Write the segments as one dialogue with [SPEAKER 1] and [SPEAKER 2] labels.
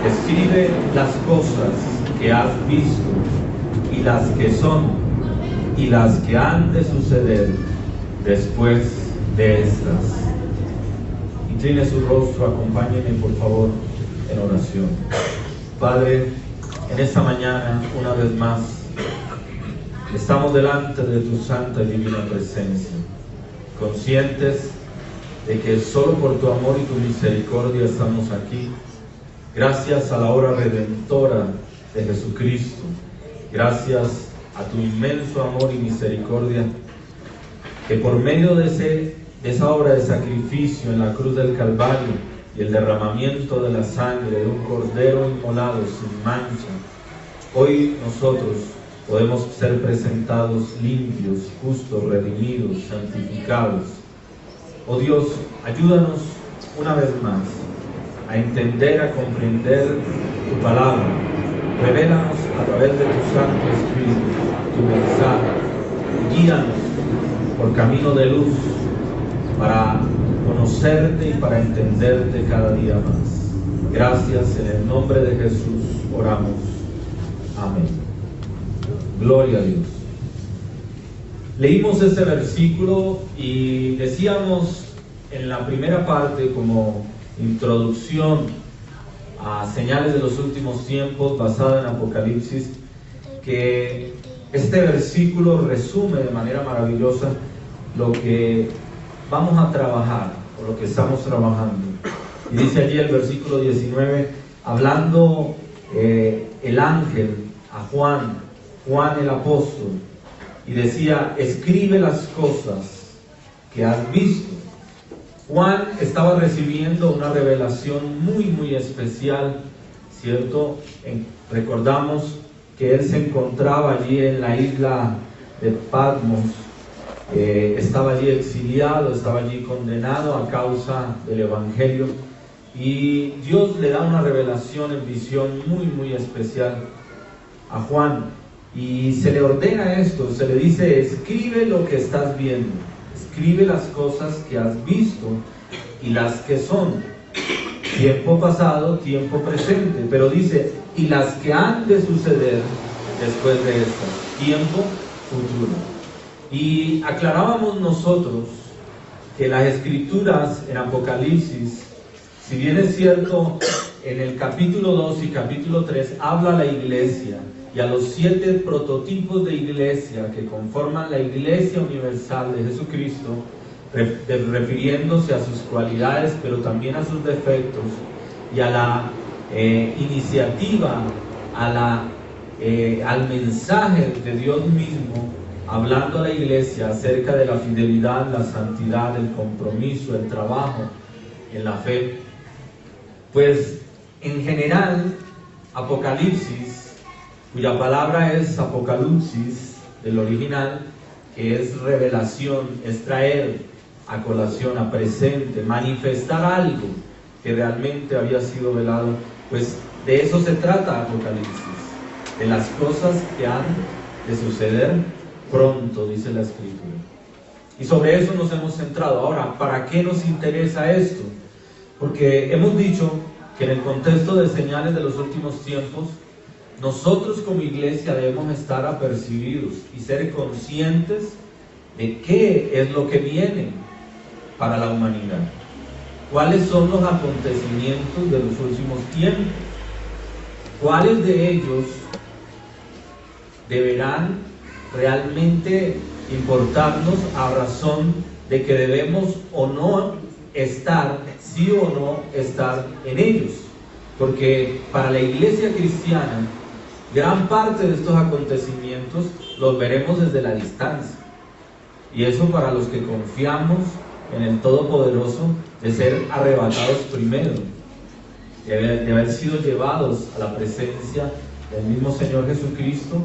[SPEAKER 1] Escribe las cosas que has visto y las que son y las que han de suceder después de estas. Incline su rostro, acompáñenme por favor en oración. Padre, en esta mañana, una vez más, estamos delante de tu santa y divina presencia, conscientes de que solo por tu amor y tu misericordia estamos aquí, gracias a la obra redentora de Jesucristo, gracias a tu inmenso amor y misericordia, que por medio de esa obra de sacrificio en la cruz del Calvario y el derramamiento de la sangre de un cordero inmolado sin mancha, hoy nosotros podemos ser presentados limpios, justos, redimidos, santificados. Oh Dios, ayúdanos una vez más a entender, a comprender tu palabra. Revélanos a través de tu Santo Espíritu tu mensaje. Guíanos por camino de luz para conocerte y para entenderte cada día más. Gracias, en el nombre de Jesús oramos. Amén. Gloria a Dios. Leímos este versículo y decíamos en la primera parte, como introducción a señales de los últimos tiempos basada en Apocalipsis, que este versículo resume de manera maravillosa lo que vamos a trabajar o lo que estamos trabajando. Y dice allí el versículo 19, hablando el ángel a Juan el apóstol, y decía: escribe las cosas que has visto. Juan estaba recibiendo una revelación muy especial, ¿cierto? Recordamos que él se encontraba allí en la isla de Patmos, estaba allí exiliado, estaba allí condenado a causa del Evangelio, y Dios le da una revelación en visión muy especial a Juan, y se le ordena esto, se le dice: escribe lo que estás viendo, escribe las cosas que has visto y las que son, tiempo pasado, tiempo presente, pero dice: y las que han de suceder después de esto, tiempo futuro. Y aclarábamos nosotros que las escrituras en Apocalipsis, si bien es cierto, en el capítulo 2 y capítulo 3 habla a la iglesia y a los 7 prototipos de iglesia que conforman la iglesia universal de Jesucristo, refiriéndose a sus cualidades, pero también a sus defectos, y a la iniciativa, al mensaje de Dios mismo, hablando a la iglesia acerca de la fidelidad, la santidad, el compromiso, el trabajo en la fe. Pues en general, Apocalipsis, cuya palabra es apocalipsis del original, que es revelación, es traer a colación, a presente, manifestar algo que realmente había sido velado, pues de eso se trata Apocalipsis, de las cosas que han de suceder pronto, dice la Escritura. Y sobre eso nos hemos centrado. Ahora, ¿para qué nos interesa esto? Porque hemos dicho que en el contexto de señales de los últimos tiempos, nosotros como iglesia debemos estar apercibidos y ser conscientes de qué es lo que viene para la humanidad. ¿Cuáles son los acontecimientos de los últimos tiempos? ¿Cuáles de ellos deberán realmente importarnos a razón de que debemos o no estar, sí o no estar en ellos? Porque para la iglesia cristiana, gran parte de estos acontecimientos los veremos desde la distancia. Y eso para los que confiamos en el Todopoderoso, de ser arrebatados primero, de haber sido llevados a la presencia del mismo Señor Jesucristo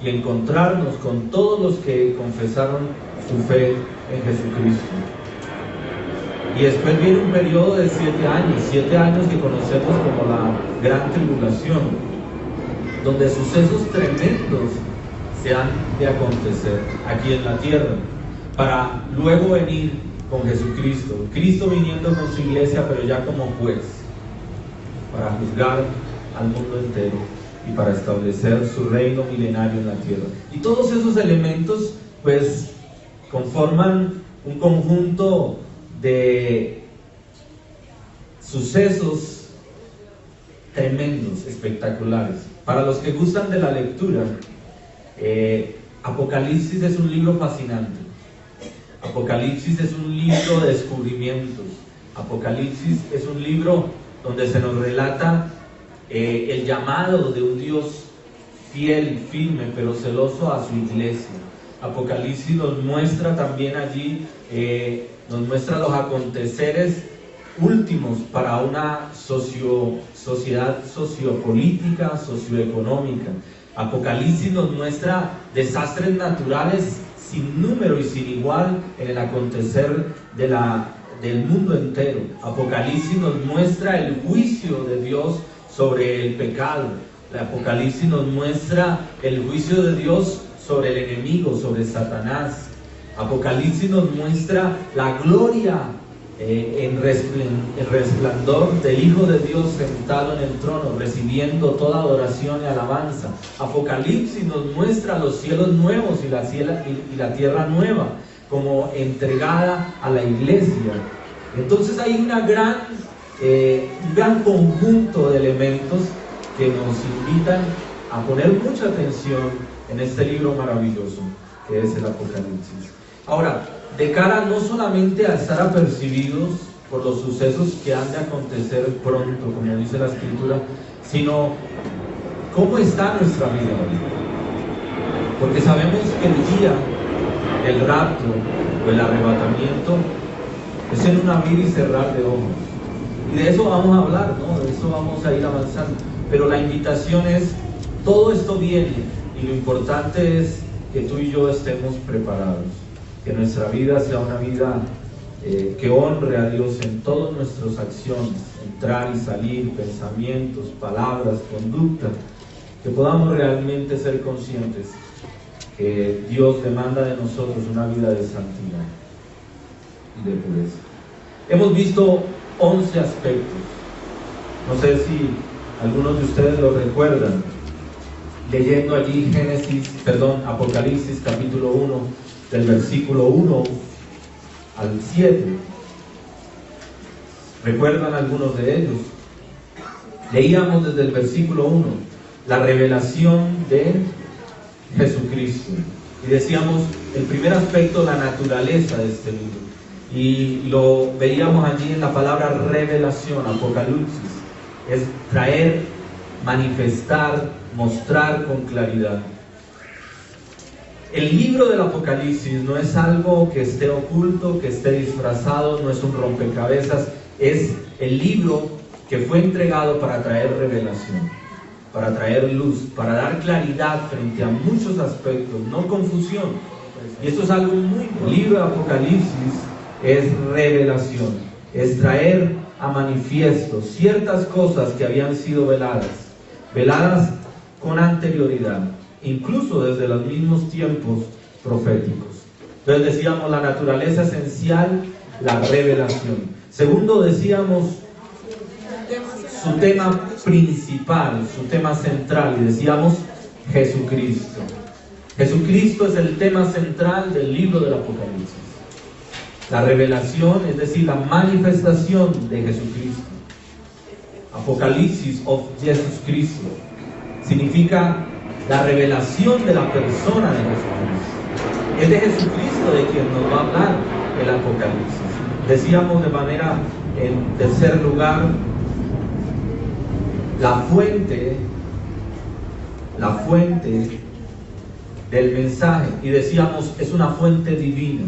[SPEAKER 1] y encontrarnos con todos los que confesaron su fe en Jesucristo. Y después viene un periodo de 7 años que conocemos como la Gran Tribulación, donde sucesos tremendos se han de acontecer aquí en la tierra, para luego venir con Jesucristo, Cristo viniendo con su iglesia, pero ya como juez, para juzgar al mundo entero y para establecer su reino milenario en la tierra. Y todos esos elementos pues conforman un conjunto de sucesos tremendos, espectaculares. Para los que gustan de la lectura, Apocalipsis es un libro fascinante. Apocalipsis es un libro de descubrimientos. Apocalipsis es un libro donde se nos relata el llamado de un Dios fiel, firme, pero celoso a su iglesia. Apocalipsis nos muestra también allí, nos muestra los aconteceres últimos para una sociedad sociopolítica, socioeconómica. Apocalipsis nos muestra desastres naturales sin número y sin igual en el acontecer del mundo entero. Apocalipsis nos muestra el juicio de Dios sobre el pecado. El Apocalipsis nos muestra el juicio de Dios sobre el enemigo, sobre Satanás. Apocalipsis nos muestra la gloria en resplandor del Hijo de Dios sentado en el trono, recibiendo toda adoración y alabanza. Apocalipsis nos muestra los cielos nuevos y la tierra nueva como entregada a la iglesia. Entonces hay un gran conjunto de elementos que nos invitan a poner mucha atención en este libro maravilloso que es el Apocalipsis. Ahora, de cara no solamente a estar apercibidos por los sucesos que han de acontecer pronto, como dice la Escritura, sino cómo está nuestra vida hoy. Porque sabemos que el día del rapto o el arrebatamiento es en un abrir y cerrar de ojos. Y de eso vamos a hablar, ¿no? De eso vamos a ir avanzando. Pero la invitación es, todo esto viene y lo importante es que tú y yo estemos preparados. Que nuestra vida sea una vida que honre a Dios en todas nuestras acciones, entrar y salir, pensamientos, palabras, conducta, que podamos realmente ser conscientes que Dios demanda de nosotros una vida de santidad y de pureza. Hemos visto 11 aspectos, no sé si algunos de ustedes lo recuerdan, leyendo allí Apocalipsis capítulo 1, del versículo 1 al 7. ¿Recuerdan algunos de ellos? Leíamos desde el versículo 1 la revelación de Jesucristo y decíamos el primer aspecto, la naturaleza de este libro, y lo veíamos allí en la palabra revelación. Apocalipsis es traer, manifestar, mostrar con claridad. El libro del Apocalipsis no es algo que esté oculto, que esté disfrazado, no es un rompecabezas, es el libro que fue entregado para traer revelación, para traer luz, para dar claridad frente a muchos aspectos, no confusión. Y esto es algo muy importante. El libro de Apocalipsis es revelación, es traer a manifiesto ciertas cosas que habían sido veladas con anterioridad, incluso desde los mismos tiempos proféticos. Entonces decíamos la naturaleza esencial, la revelación. Segundo, decíamos su tema principal, su tema central, y decíamos Jesucristo. Jesucristo es el tema central del libro del Apocalipsis. La revelación, es decir, la manifestación de Jesucristo. Apocalipsis of Jesus Cristo significa la revelación de la persona de Jesucristo. Es de Jesucristo de quien nos va a hablar el Apocalipsis. Decíamos de manera, en tercer lugar, la fuente del mensaje. Y decíamos, es una fuente divina.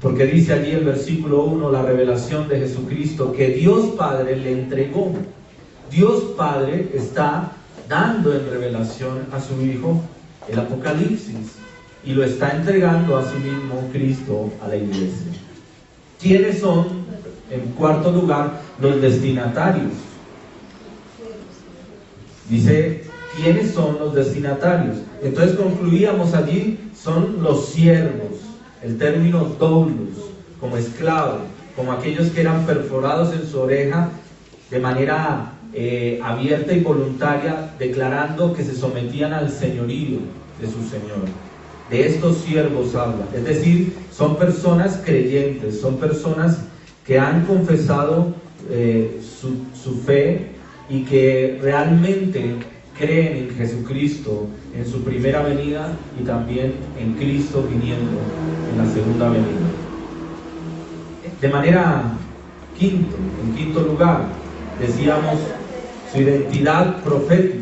[SPEAKER 1] Porque dice allí el versículo 1, la revelación de Jesucristo, que Dios Padre le entregó. Dios Padre está dando en revelación a su Hijo el Apocalipsis y lo está entregando a sí mismo Cristo a la iglesia. ¿Quiénes son, en cuarto lugar, los destinatarios? Dice, ¿quiénes son los destinatarios? Entonces concluíamos allí, son los siervos, el término doulos, como esclavo, como aquellos que eran perforados en su oreja de manera abierta y voluntaria, declarando que se sometían al señorío de su Señor. De estos siervos habla, es decir, son personas creyentes, son personas que han confesado su fe y que realmente creen en Jesucristo, en su primera venida y también en Cristo viniendo en la segunda venida. De manera en quinto lugar, decíamos su identidad profética.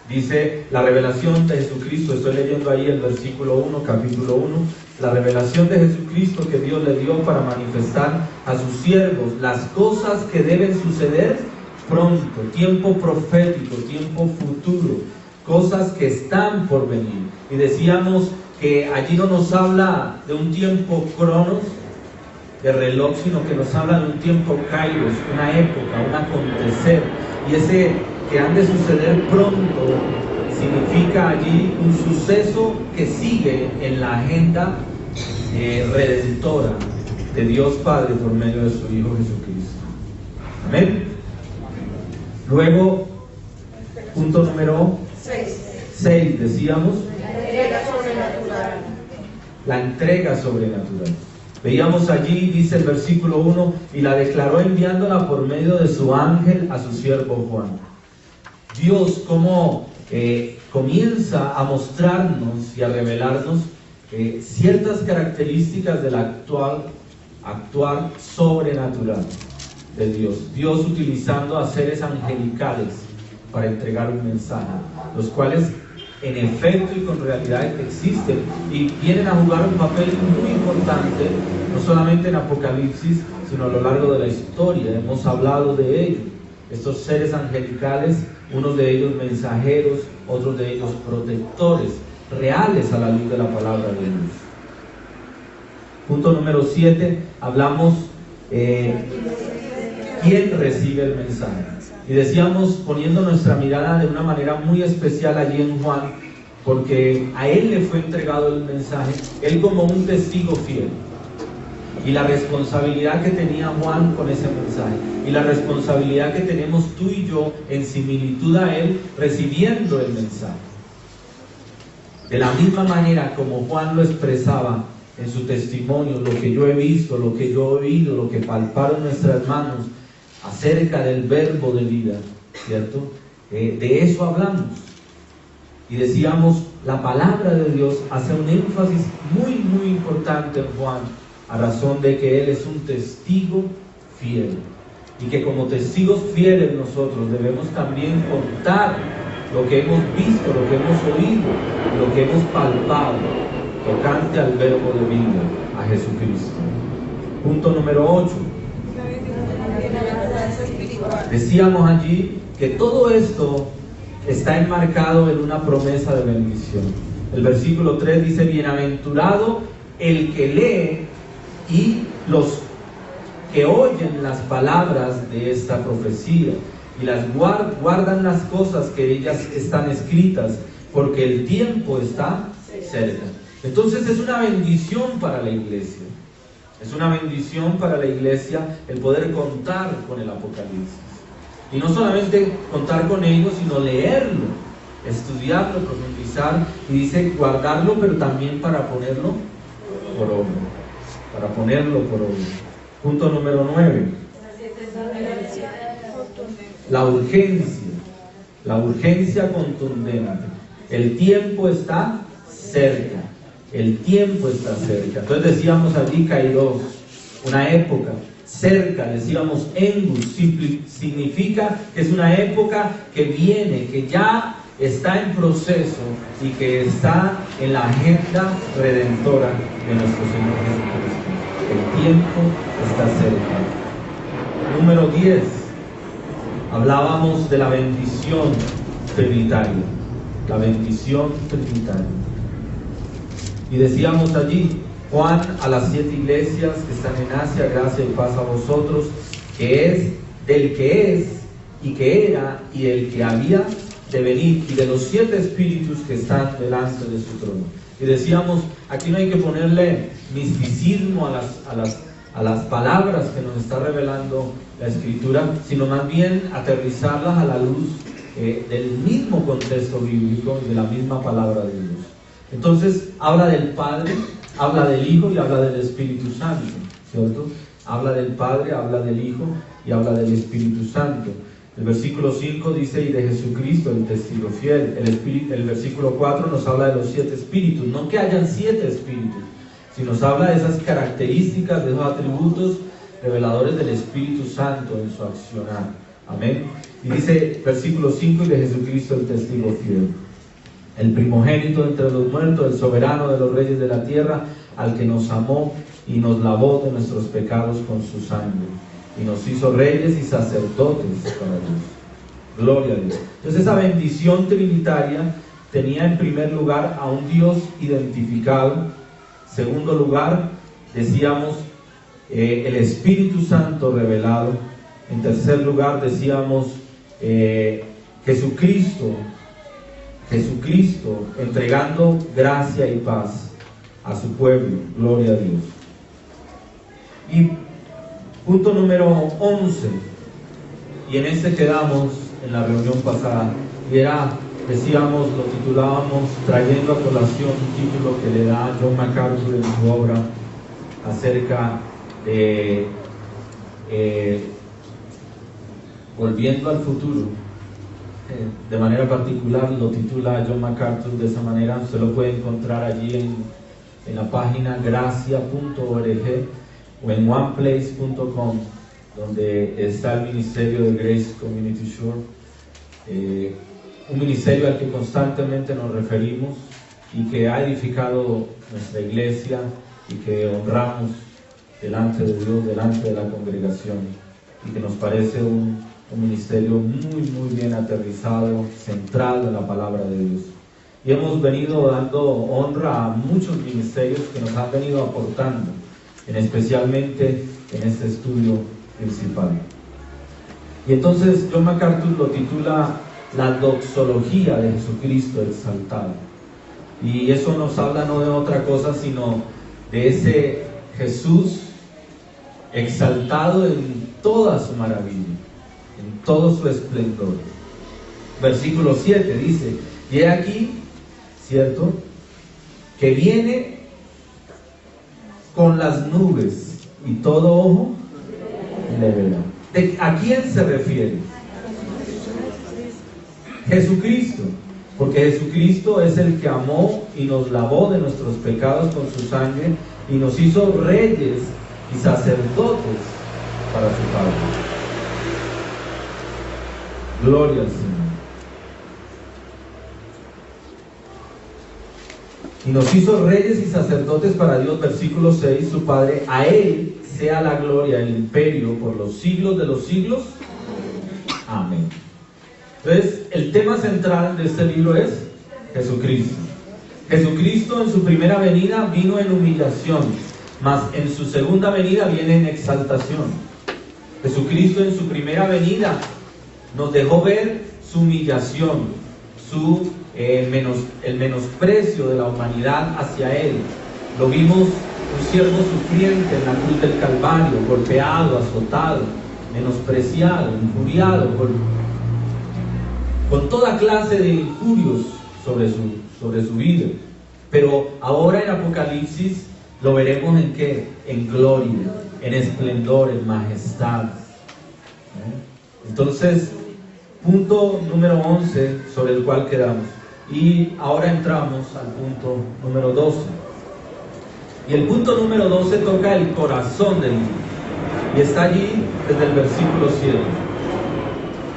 [SPEAKER 1] Dice la revelación de Jesucristo, estoy leyendo ahí el versículo 1, capítulo 1, la revelación de Jesucristo que Dios le dio para manifestar a sus siervos las cosas que deben suceder pronto, tiempo profético, tiempo futuro, cosas que están por venir. Y decíamos que allí no nos habla de un tiempo cronos, de reloj, sino que nos habla de un tiempo kairos, una época, un acontecer. Y ese que han de suceder pronto significa allí un suceso que sigue en la agenda redentora de Dios Padre por medio de su Hijo Jesucristo. Amén. Luego, punto número 6, decíamos, la entrega sobrenatural. Veíamos allí, dice el versículo 1, y la declaró enviándola por medio de su ángel a su siervo Juan. Dios como comienza a mostrarnos y a revelarnos ciertas características del actuar sobrenatural de Dios. Dios utilizando a seres angelicales para entregar un mensaje, los cuales en efecto y con realidad existen y vienen a jugar un papel muy importante, no solamente en Apocalipsis, sino a lo largo de la historia. Hemos hablado de ellos, estos seres angelicales, unos de ellos mensajeros, otros de ellos protectores, reales a la luz de la palabra de Dios. Punto número 7, hablamos quién recibe el mensaje. Y decíamos, poniendo nuestra mirada de una manera muy especial allí en Juan, porque a él le fue entregado el mensaje, él como un testigo fiel. Y la responsabilidad que tenía Juan con ese mensaje, y la responsabilidad que tenemos tú y yo en similitud a él, recibiendo el mensaje. De la misma manera como Juan lo expresaba en su testimonio, lo que yo he visto, lo que yo he oído, lo que palparon nuestras manos, acerca del verbo de vida, ¿cierto? De eso hablamos. Y decíamos, la palabra de Dios hace un énfasis muy, muy importante en Juan, a razón de que Él es un testigo fiel. Y que como testigos fieles nosotros debemos también contar lo que hemos visto, lo que hemos oído, lo que hemos palpado, tocante al verbo de vida, a Jesucristo. Punto número 8. Decíamos allí que todo esto está enmarcado en una promesa de bendición. El versículo 3 dice, bienaventurado el que lee y los que oyen las palabras de esta profecía y las guardan las cosas que ellas están escritas, porque el tiempo está cerca. Entonces es una bendición para la iglesia. Es una bendición para la iglesia el poder contar con el Apocalipsis. Y no solamente contar con ello, sino leerlo, estudiarlo, profundizar, y dice guardarlo, pero también para ponerlo por obra. Para ponerlo por obra. Punto número 9. La urgencia contundente. El tiempo está cerca. El tiempo está cerca. Entonces decíamos allí Kairos, una época. Cerca, decíamos Engus, significa que es una época que viene, que ya está en proceso y que está en la agenda redentora de nuestro Señor Jesucristo. El tiempo está cerca. Número 10. Hablábamos de la bendición trinitaria. La bendición trinitaria. Y decíamos allí, Juan a las 7 iglesias que están en Asia, gracia y paz a vosotros, que es del que es y que era y del que había de venir, y de los 7 espíritus que están delante de su trono. Y decíamos, aquí no hay que ponerle misticismo a las palabras que nos está revelando la escritura, sino más bien aterrizarlas a la luz del mismo contexto bíblico y de la misma palabra de Dios. Entonces habla del Padre, habla del Hijo y habla del Espíritu Santo, ¿cierto? Habla del Padre, habla del Hijo y habla del Espíritu Santo. El versículo 5 dice, y de Jesucristo, el testigo fiel. El versículo 4 nos habla de los 7 espíritus, no que hayan 7 espíritus, sino nos habla de esas características, de esos atributos reveladores del Espíritu Santo en su accionar. Amén. Y dice, versículo 5, y de Jesucristo, el testigo fiel. El primogénito entre los muertos, el soberano de los reyes de la tierra, al que nos amó y nos lavó de nuestros pecados con su sangre, y nos hizo reyes y sacerdotes para Dios. Gloria a Dios. Entonces esa bendición trinitaria tenía en primer lugar a un Dios identificado. Segundo lugar, decíamos, el Espíritu Santo revelado. En tercer lugar, decíamos, Jesucristo entregando gracia y paz a su pueblo. Gloria a Dios. Y punto número 11, y en este quedamos en la reunión pasada, y era, decíamos, lo titulábamos, trayendo a colación un título que le da John MacArthur en su obra acerca de volviendo al futuro. De manera particular lo titula John MacArthur de esa manera. Usted lo puede encontrar allí en la página gracia.org o en oneplace.com, donde está el ministerio de Grace Community Shore, un ministerio al que constantemente nos referimos y que ha edificado nuestra iglesia y que honramos delante de Dios, delante de la congregación, y que nos parece un ministerio muy bien aterrizado, centrado en la palabra de Dios. Y hemos venido dando honra a muchos ministerios que nos han venido aportando, especialmente en este estudio principal. Y entonces John MacArthur lo titula La doxología de Jesucristo exaltado. Y eso nos habla no de otra cosa sino de ese Jesús exaltado en toda su maravilla, en todo su esplendor. Versículo 7 dice, y he aquí, ¿cierto?, que viene con las nubes y todo ojo le verá. ¿A quién se refiere? Jesucristo, porque Jesucristo es el que amó y nos lavó de nuestros pecados con su sangre y nos hizo reyes y sacerdotes para su Padre. Gloria al Señor. Y nos hizo reyes y sacerdotes para Dios, versículo 6, su Padre. A Él sea la gloria, el imperio, por los siglos de los siglos. Amén. Entonces, el tema central de este libro es Jesucristo. Jesucristo en su primera venida vino en humillación, mas en su segunda venida viene en exaltación. Jesucristo en su primera venida nos dejó ver su humillación, el menosprecio de la humanidad hacia Él. Lo vimos un siervo sufriente en la cruz del Calvario, golpeado, azotado, menospreciado, injuriado, con toda clase de injurios sobre su vida. Pero ahora en Apocalipsis lo veremos en ¿qué? En gloria, en esplendor, en majestad. Entonces, punto número 11 sobre el cual quedamos. Y ahora entramos al punto número 12. Y el punto número 12 toca el corazón del libro. Y está allí desde el versículo 7.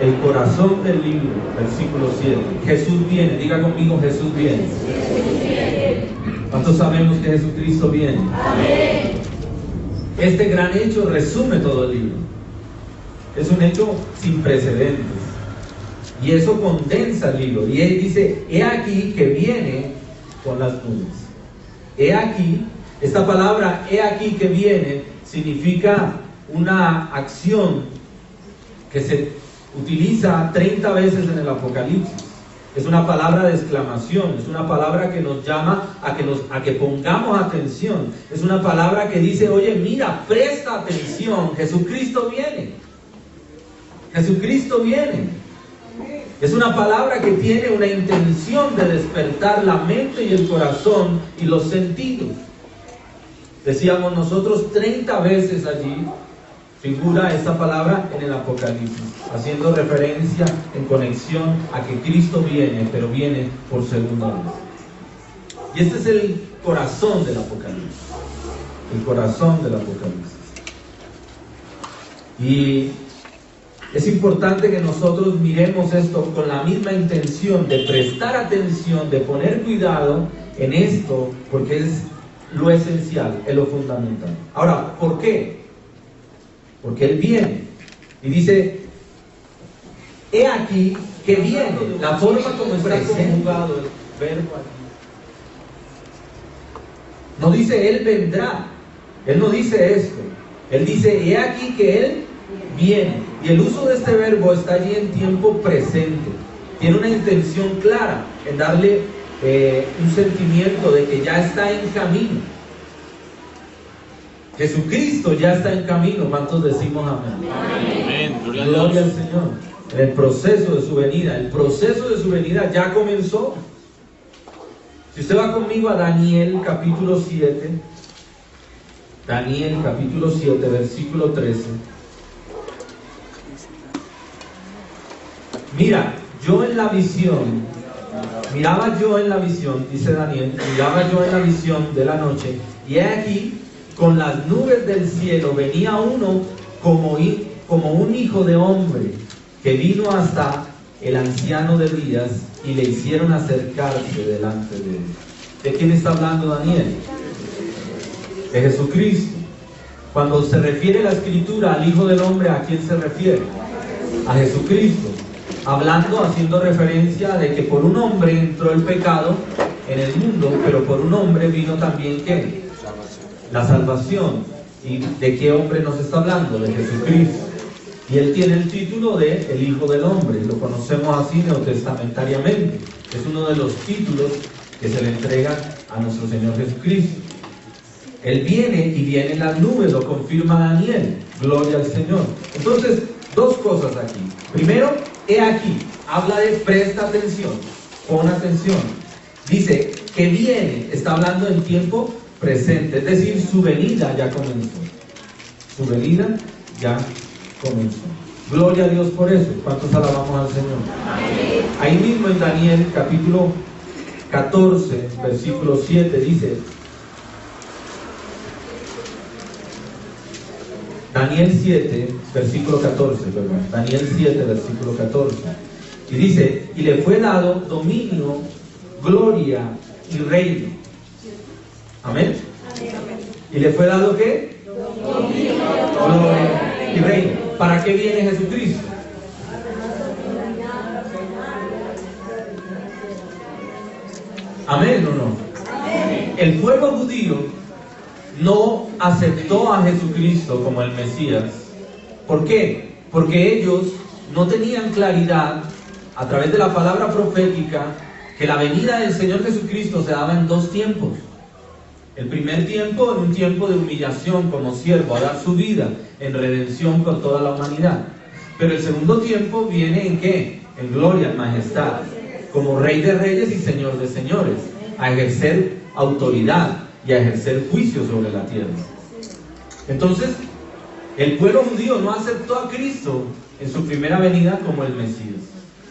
[SPEAKER 1] El corazón del libro, versículo 7. Jesús viene, diga conmigo, Jesús viene. ¿Cuántos sabemos que Jesucristo viene? Amén. Este gran hecho resume todo el libro. Es un hecho sin precedentes. Y eso condensa el libro. Y él dice, he aquí que viene con las nubes. He aquí, esta palabra, he aquí que viene, significa una acción que se utiliza 30 veces en el Apocalipsis. Es una palabra de exclamación, es una palabra que nos llama a que pongamos atención. Es una palabra que dice, oye, mira, presta atención, Jesucristo viene. Jesucristo viene. Es una palabra que tiene una intención de despertar la mente y el corazón y los sentidos. Decíamos nosotros 30 veces allí figura esta palabra en el Apocalipsis, haciendo referencia en conexión a que Cristo viene, pero viene por segunda vez. Y este es el corazón del Apocalipsis. El corazón del Apocalipsis. Y es importante que nosotros miremos esto con la misma intención de prestar atención, de poner cuidado en esto, porque es lo esencial, es lo fundamental. Ahora, ¿por qué? Porque Él viene. Y dice, he aquí que viene. La forma como está conjugado el verbo aquí. No dice Él vendrá. Él no dice esto. Él dice, he aquí que Él viene. Y el uso de este verbo está allí en tiempo presente. Tiene una intención clara en darle un sentimiento de que ya está en camino. Jesucristo ya está en camino. ¿Cuántos decimos amén?
[SPEAKER 2] Amén.
[SPEAKER 1] Gloria al Señor. En el proceso de su venida. El proceso de su venida ya comenzó. Si usted va conmigo a Daniel capítulo 7. Daniel capítulo 7, versículo 13. Mira, yo en la visión, miraba yo en la visión, dice Daniel, miraba yo en la visión de la noche, y he aquí, con las nubes del cielo venía uno como un hijo de hombre, que vino hasta el anciano de días y le hicieron acercarse delante de él. ¿De quién está hablando Daniel? De Jesucristo. Cuando se refiere la Escritura al Hijo del Hombre, ¿a quién se refiere? A Jesucristo. Hablando, haciendo referencia de que por un hombre entró el pecado en el mundo, pero por un hombre vino también ¿qué? La salvación. ¿Y de qué hombre nos está hablando? De Jesucristo. Y él tiene el título de el Hijo del Hombre. Lo conocemos así neotestamentariamente. Es uno de los títulos que se le entrega a nuestro Señor Jesucristo. Él viene y viene en las nubes, lo confirma Daniel. Gloria al Señor. Entonces, dos cosas aquí. Primero, he aquí, habla de presta atención, pon atención. Dice que viene, está hablando en tiempo presente, es decir, su venida ya comenzó. Su venida ya comenzó. Gloria a Dios por eso. ¿Cuántos alabamos al Señor? Amén. Ahí mismo en Daniel capítulo 14, versículo 7 dice, Daniel 7, versículo 14, perdón. Daniel 7, versículo 14. Y dice, y le fue dado dominio, gloria y reino. ¿Amén? ¿Y le fue dado qué? Dominio, gloria y reino. ¿Para qué viene Jesucristo? ¿Amén o no? El pueblo judío no aceptó a Jesucristo como el Mesías. ¿Por qué? Porque ellos no tenían claridad a través de la palabra profética que la venida del Señor Jesucristo se daba en dos tiempos. El primer tiempo, en un tiempo de humillación como siervo, a dar su vida en redención por toda la humanidad. Pero el segundo tiempo viene ¿en qué? En gloria, en majestad, como Rey de Reyes y Señor de Señores, a ejercer autoridad y a ejercer juicio sobre la tierra. Entonces, el pueblo judío no aceptó a Cristo en su primera venida como el Mesías,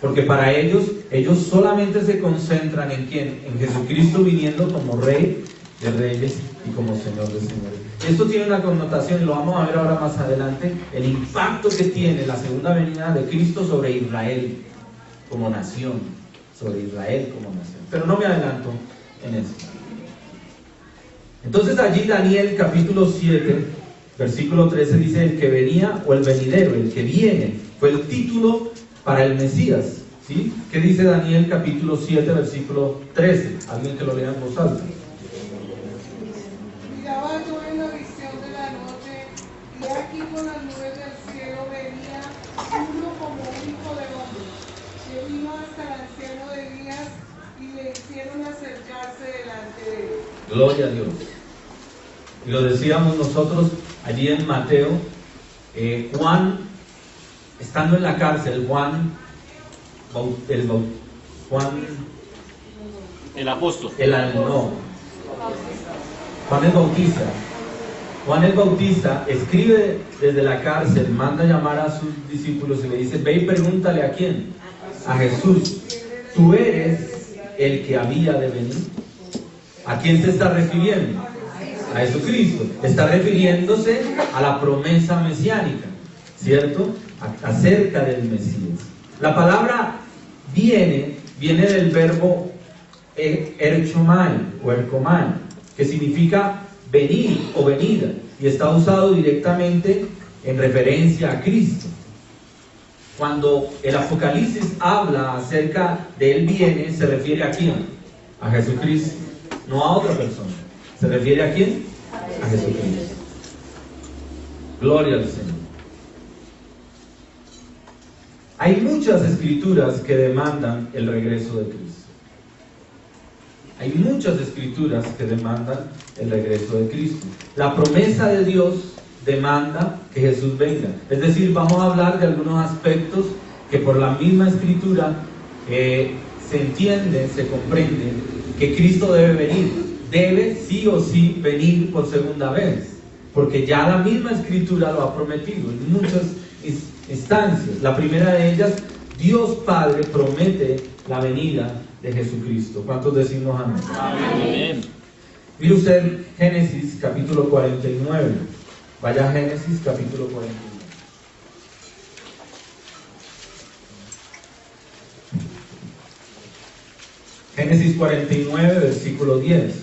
[SPEAKER 1] porque para ellos solamente se concentran en ¿quién? En Jesucristo viniendo como Rey de Reyes y como Señor de Señores. Esto tiene una connotación, y lo vamos a ver ahora más adelante, el impacto que tiene la segunda venida de Cristo sobre Israel como nación, sobre Israel como nación. Pero no me adelanto en eso. Entonces allí Daniel capítulo 7, versículo 13 dice el que venía o el venidero, el que viene, fue el título para el Mesías. ¿Sí? ¿Qué dice Daniel capítulo 7, versículo 13? Alguien que lo lea en voz alta.
[SPEAKER 3] Miraba yo en la visión de la noche, y aquí con las nubes del cielo venía uno como un hijo de hombre, que vino hasta el anciano de días y le hicieron acercarse delante de él.
[SPEAKER 1] Gloria a Dios. Y lo decíamos nosotros allí en Mateo. Juan estando en la cárcel, Juan
[SPEAKER 2] El apóstol.
[SPEAKER 1] Juan el Bautista. Juan el Bautista escribe desde la cárcel, manda a llamar a sus discípulos y le dice: ve y pregúntale a quién, a Jesús, ¿tú eres el que había de venir? ¿A quién se está refiriendo? A Jesucristo. Está refiriéndose a la promesa mesiánica, ¿cierto? Acerca del Mesías. La palabra viene del verbo erchomai o ercomai, que significa venir o venida, y está usado directamente en referencia a Cristo. Cuando el Apocalipsis habla acerca de Él viene, se refiere a quién? A Jesucristo, no a otra persona. ¿Se refiere a quién? A Jesucristo. Gloria al Señor. Hay muchas escrituras que demandan el regreso de Cristo. Hay muchas escrituras que demandan el regreso de Cristo. La promesa de Dios demanda que Jesús venga. Es decir, vamos a hablar de algunos aspectos que por la misma escritura se entiende, se comprende que Cristo debe venir. Debe sí o sí venir por segunda vez, porque ya la misma escritura lo ha prometido en muchas instancias. La primera de ellas, Dios Padre promete la venida de Jesucristo. ¿Cuántos decimos amén?
[SPEAKER 2] Amén.
[SPEAKER 1] Mire usted Génesis capítulo 49. Vaya a Génesis capítulo 49. Génesis 49, versículo 10.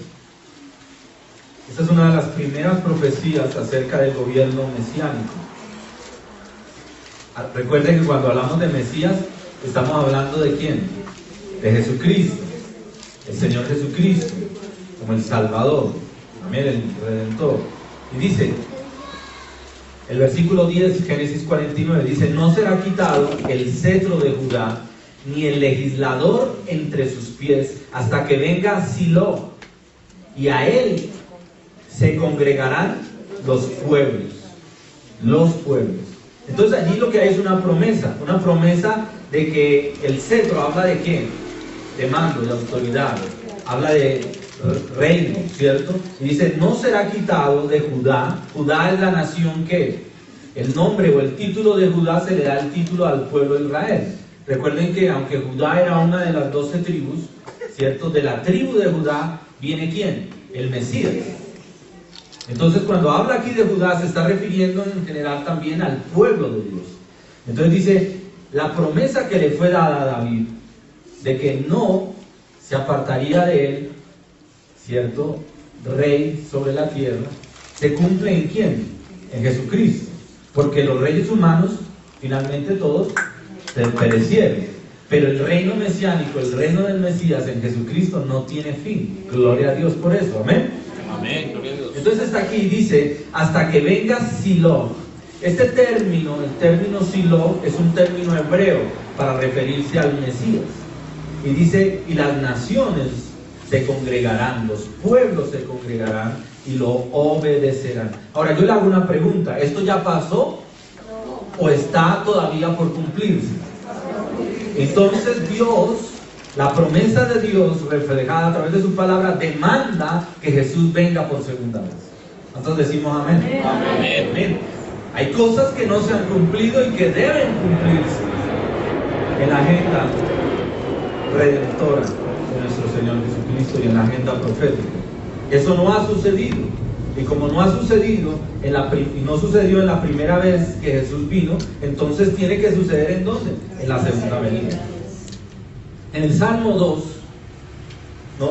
[SPEAKER 1] Esta es una de las primeras profecías acerca del gobierno mesiánico. Recuerden que cuando hablamos de Mesías, estamos hablando de ¿quién? De Jesucristo, el Señor Jesucristo, como el Salvador, amén, el Redentor. Y dice, el versículo 10, Génesis 49, dice: no será quitado el cetro de Judá, ni el legislador entre sus pies, hasta que venga Silo, y a él se congregarán los pueblos. Los pueblos. Entonces allí lo que hay es una promesa de que el cetro habla de qué? De mando, de autoridad, habla de reino, ¿cierto? Y dice: no será quitado de Judá. Judá es la nación que el nombre o el título de Judá se le da el título al pueblo de Israel. Recuerden que aunque Judá era una de las 12 tribus, ¿cierto? De la tribu de Judá viene ¿quién? El Mesías. Entonces cuando habla aquí de Judá se está refiriendo en general también al pueblo de Dios. Entonces dice, la promesa que le fue dada a David de que no se apartaría de él, ¿cierto? Rey sobre la tierra, se cumple ¿en quién? En Jesucristo. Porque los reyes humanos, finalmente todos, se perecieron. Pero el reino mesiánico, el reino del Mesías en Jesucristo no tiene fin. Gloria a Dios por eso. Amén.
[SPEAKER 2] Amén. Gloria a Dios.
[SPEAKER 1] Entonces está aquí, dice, hasta que venga Silo. Este término, el término Silo, es un término hebreo para referirse al Mesías. Y dice, y las naciones se congregarán, los pueblos se congregarán y lo obedecerán. Ahora yo le hago una pregunta, ¿esto ya pasó o está todavía por cumplirse? Entonces Dios, la promesa de Dios reflejada a través de su palabra, demanda que Jesús venga por segunda vez. Entonces decimos amén.
[SPEAKER 2] Amén.
[SPEAKER 1] Amén. Hay cosas que no se han cumplido y que deben cumplirse en la agenda redentora de nuestro Señor Jesucristo y en la agenda profética. Eso no ha sucedido. Y como no ha sucedido y no sucedió en la primera vez que Jesús vino, entonces tiene que suceder ¿en dónde? En la segunda venida. En el Salmo 2, ¿no?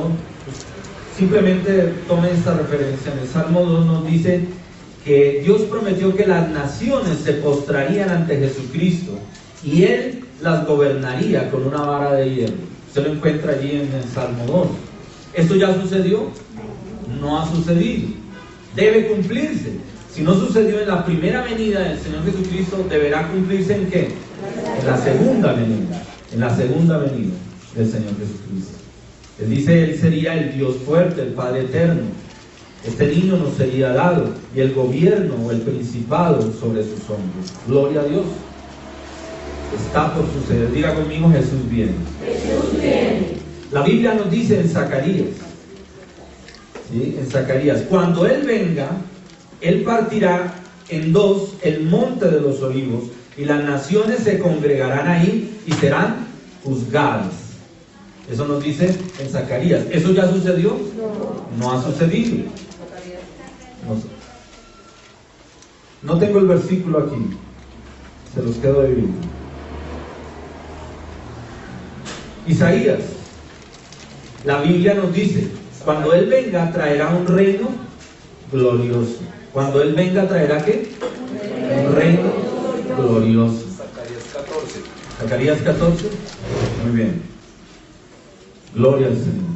[SPEAKER 1] Simplemente tomen esta referencia. En el Salmo 2 nos dice que Dios prometió que las naciones se postrarían ante Jesucristo y Él las gobernaría con una vara de hierro. Se lo encuentra allí en el Salmo 2. ¿Esto ya sucedió? No ha sucedido. Debe cumplirse. Si no sucedió en la primera venida del Señor Jesucristo, deberá cumplirse ¿en qué? En la segunda venida. En la segunda venida del Señor Jesucristo. Él dice, Él sería el Dios fuerte, el Padre eterno. Este niño nos sería dado y el gobierno o el principado sobre sus hombros. Gloria a Dios. está por suceder. Diga conmigo, Jesús viene.
[SPEAKER 4] Jesús viene.
[SPEAKER 1] La Biblia nos dice en Zacarías, ¿sí? En Zacarías, cuando Él venga, Él partirá en dos el monte de los olivos, y las naciones se congregarán ahí y serán juzgadas. Eso nos dice en Zacarías. ¿Eso ya sucedió? No ha sucedido. No tengo el versículo aquí, se los quedo de Biblia. Isaías, la Biblia nos dice, cuando Él venga traerá un reino glorioso. Cuando Él venga traerá ¿qué? Un reino glorioso.
[SPEAKER 2] Zacarías 14.
[SPEAKER 1] Zacarías 14. Muy bien. Gloria al Señor.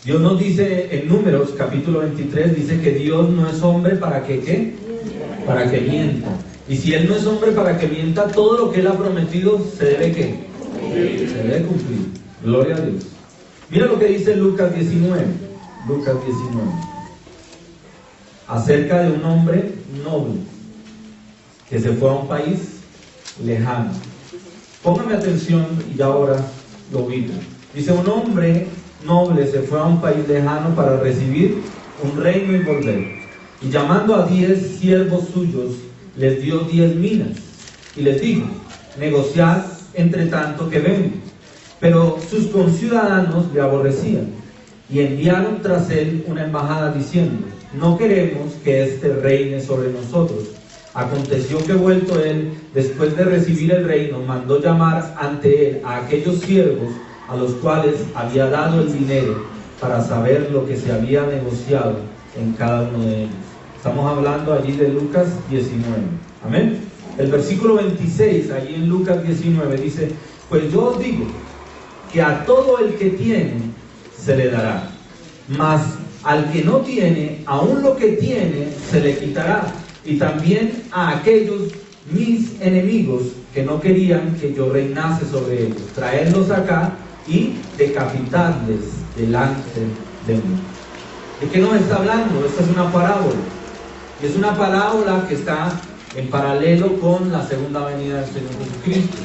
[SPEAKER 1] Dios nos dice en Números capítulo 23, dice que Dios no es hombre para que ¿qué? Para que mienta. Y si Él no es hombre para que mienta, todo lo que Él ha prometido se debe ¿qué? Se debe cumplir. Gloria a Dios. Mira lo que dice Lucas 19. Lucas 19. Acerca de un hombre noble que se fue a un país lejano. Póngame atención y ahora lo ubico. Dice, un hombre noble se fue a un país lejano para recibir un reino y volver. Y llamando a 10 siervos suyos, les dio 10 minas. Y les dijo, negociad entre tanto que vengo. Pero sus conciudadanos le aborrecían y enviaron tras él una embajada diciendo, no queremos que éste reine sobre nosotros. Aconteció que vuelto él, después de recibir el reino, mandó llamar ante él a aquellos siervos a los cuales había dado el dinero para saber lo que se había negociado en cada uno de ellos. Estamos hablando allí de Lucas 19. Amén. El versículo 26, allí en Lucas 19, dice, pues yo os digo que a todo el que tiene se le dará, mas al que no tiene, aún lo que tiene se le quitará. Y también a aquellos mis enemigos que no querían que yo reinase sobre ellos, traerlos acá y decapitarles delante de mí. ¿De qué nos está hablando? Esta es una parábola. Y es una parábola que está en paralelo con la segunda venida del Señor Jesucristo,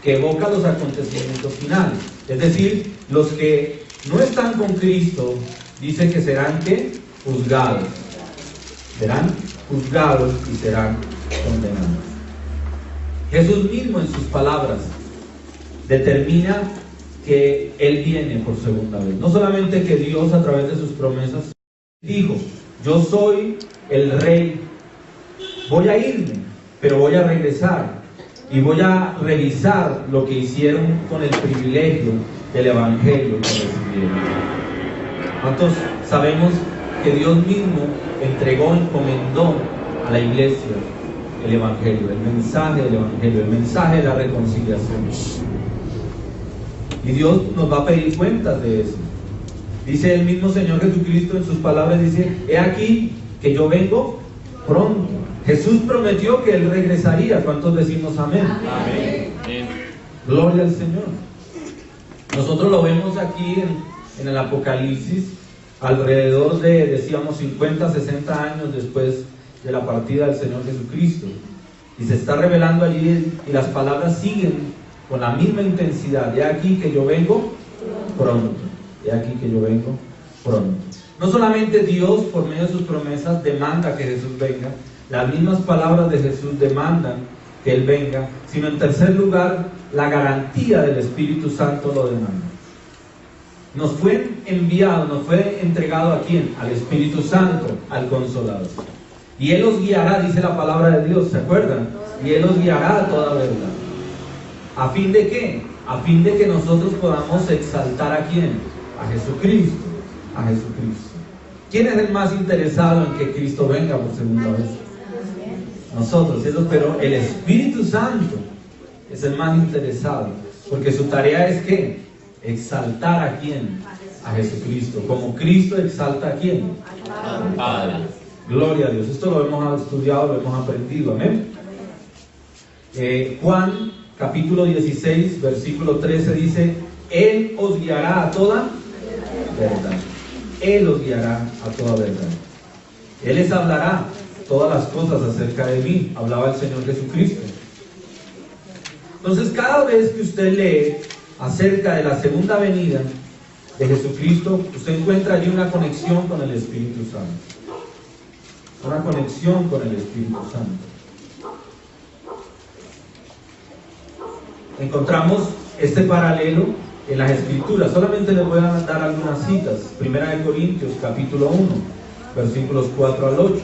[SPEAKER 1] que evoca los acontecimientos finales. Es decir, los que no están con Cristo, dice que serán ¿qué? Juzgados. Serán juzgados y serán condenados. Jesús mismo en sus palabras determina que Él viene por segunda vez. No solamente que Dios a través de sus promesas dijo, yo soy el Rey, voy a irme, pero voy a regresar y voy a revisar lo que hicieron con el privilegio del Evangelio que recibieron. ¿Cuántos sabemos que Dios mismo entregó, encomendó a la iglesia el Evangelio, el mensaje del Evangelio, el mensaje de la reconciliación? Y Dios nos va a pedir cuentas de eso. Dice el mismo Señor Jesucristo en sus palabras, dice, he aquí que yo vengo pronto. Jesús prometió que Él regresaría. ¿Cuántos decimos amén?
[SPEAKER 2] Amén.
[SPEAKER 1] Gloria al Señor. Nosotros lo vemos aquí en el Apocalipsis, alrededor de, decíamos, 50, 60 años después de la partida del Señor Jesucristo. Y se está revelando allí y las palabras siguen con la misma intensidad. He aquí que yo vengo pronto. He aquí que yo vengo pronto. No solamente Dios, por medio de sus promesas, demanda que Jesús venga, las mismas palabras de Jesús demandan que Él venga, sino en tercer lugar, la garantía del Espíritu Santo lo demanda. Nos fue enviado, nos fue entregado ¿a quién? Al Espíritu Santo, al Consolador. Y Él os guiará, dice la palabra de Dios, ¿se acuerdan? Y Él os guiará a toda verdad. ¿A fin de qué? A fin de que nosotros podamos exaltar ¿a quién? A Jesucristo. A Jesucristo. ¿Quién es el más interesado en que Cristo venga por segunda vez? Nosotros, ¿cierto? Pero el Espíritu Santo es el más interesado, porque su tarea es ¿qué? Exaltar ¿a quién? A Jesucristo. Como Cristo exalta ¿a quién?
[SPEAKER 2] Al Padre.
[SPEAKER 1] Gloria a Dios. Esto lo hemos estudiado, lo hemos aprendido. Amén. Juan capítulo 16, versículo 13 dice, Él os guiará a toda verdad. Él os guiará a toda verdad. Él les hablará todas las cosas acerca de mí, hablaba el Señor Jesucristo. Entonces, cada vez que usted lee acerca de la segunda venida de Jesucristo, usted encuentra allí una conexión con el Espíritu Santo. Una conexión con el Espíritu Santo. Encontramos este paralelo en las Escrituras. Solamente les voy a dar algunas citas. Primera de Corintios, capítulo 1, versículos 4 al 8.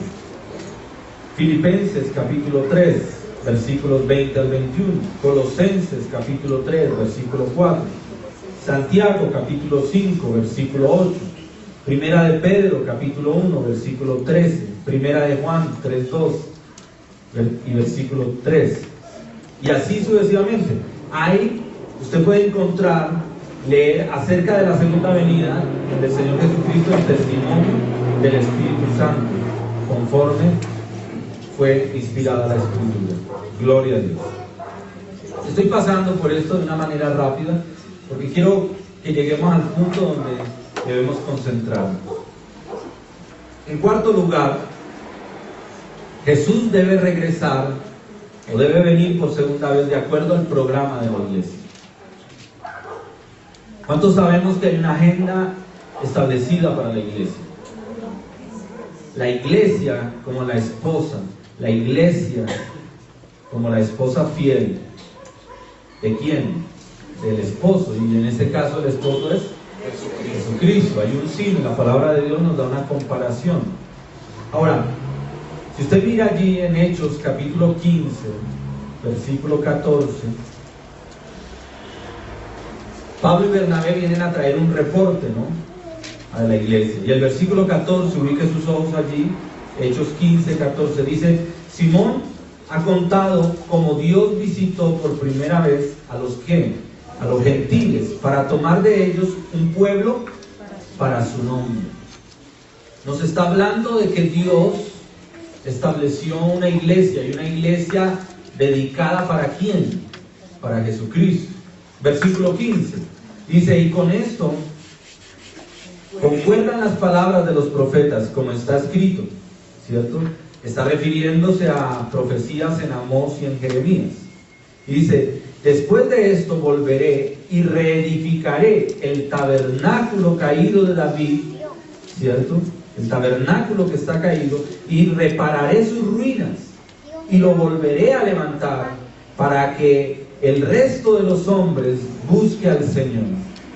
[SPEAKER 1] Filipenses, capítulo 3, versículos 20 al 21. Colosenses, capítulo 3, versículo 4. Santiago, capítulo 5, versículo 8. Primera de Pedro, capítulo 1, versículo 13. Primera de Juan, 3:2 y versículo 3. Y así sucesivamente. Ahí usted puede encontrar, leer acerca de la segunda venida del Señor Jesucristo, el testimonio del Espíritu Santo, conforme fue inspirada la Escritura. Gloria a Dios. Estoy pasando por esto de una manera rápida, porque quiero que lleguemos al punto donde debemos concentrarnos. En cuarto lugar, Jesús debe regresar o debe venir por segunda vez de acuerdo al programa de la iglesia. ¿Cuántos sabemos que hay una agenda establecida para la iglesia? La iglesia como la esposa, la iglesia como la esposa fiel. ¿De quién? Del esposo, y en este caso el esposo es Jesucristo. Hay un signo, la palabra de Dios nos da una comparación. Ahora, si usted mira allí en Hechos capítulo 15, versículo 14, Pablo y Bernabé vienen a traer un reporte, ¿no?, a la iglesia. Y el versículo 14, ubique sus ojos allí, Hechos 15, 14, dice: Simón ha contado cómo Dios visitó por primera vez a los que, a los gentiles, para tomar de ellos un pueblo para su nombre. Nos está hablando de que Dios estableció una iglesia, y una iglesia dedicada ¿para quién? Para Jesucristo. Versículo 15 dice: y con esto concuerdan las palabras de los profetas, como está escrito, ¿cierto? Está refiriéndose a profecías en Amós y en Jeremías. Y dice: después de esto volveré y reedificaré el tabernáculo caído de David, ¿cierto? El tabernáculo que está caído, y repararé sus ruinas, y lo volveré a levantar, para que el resto de los hombres busque al Señor,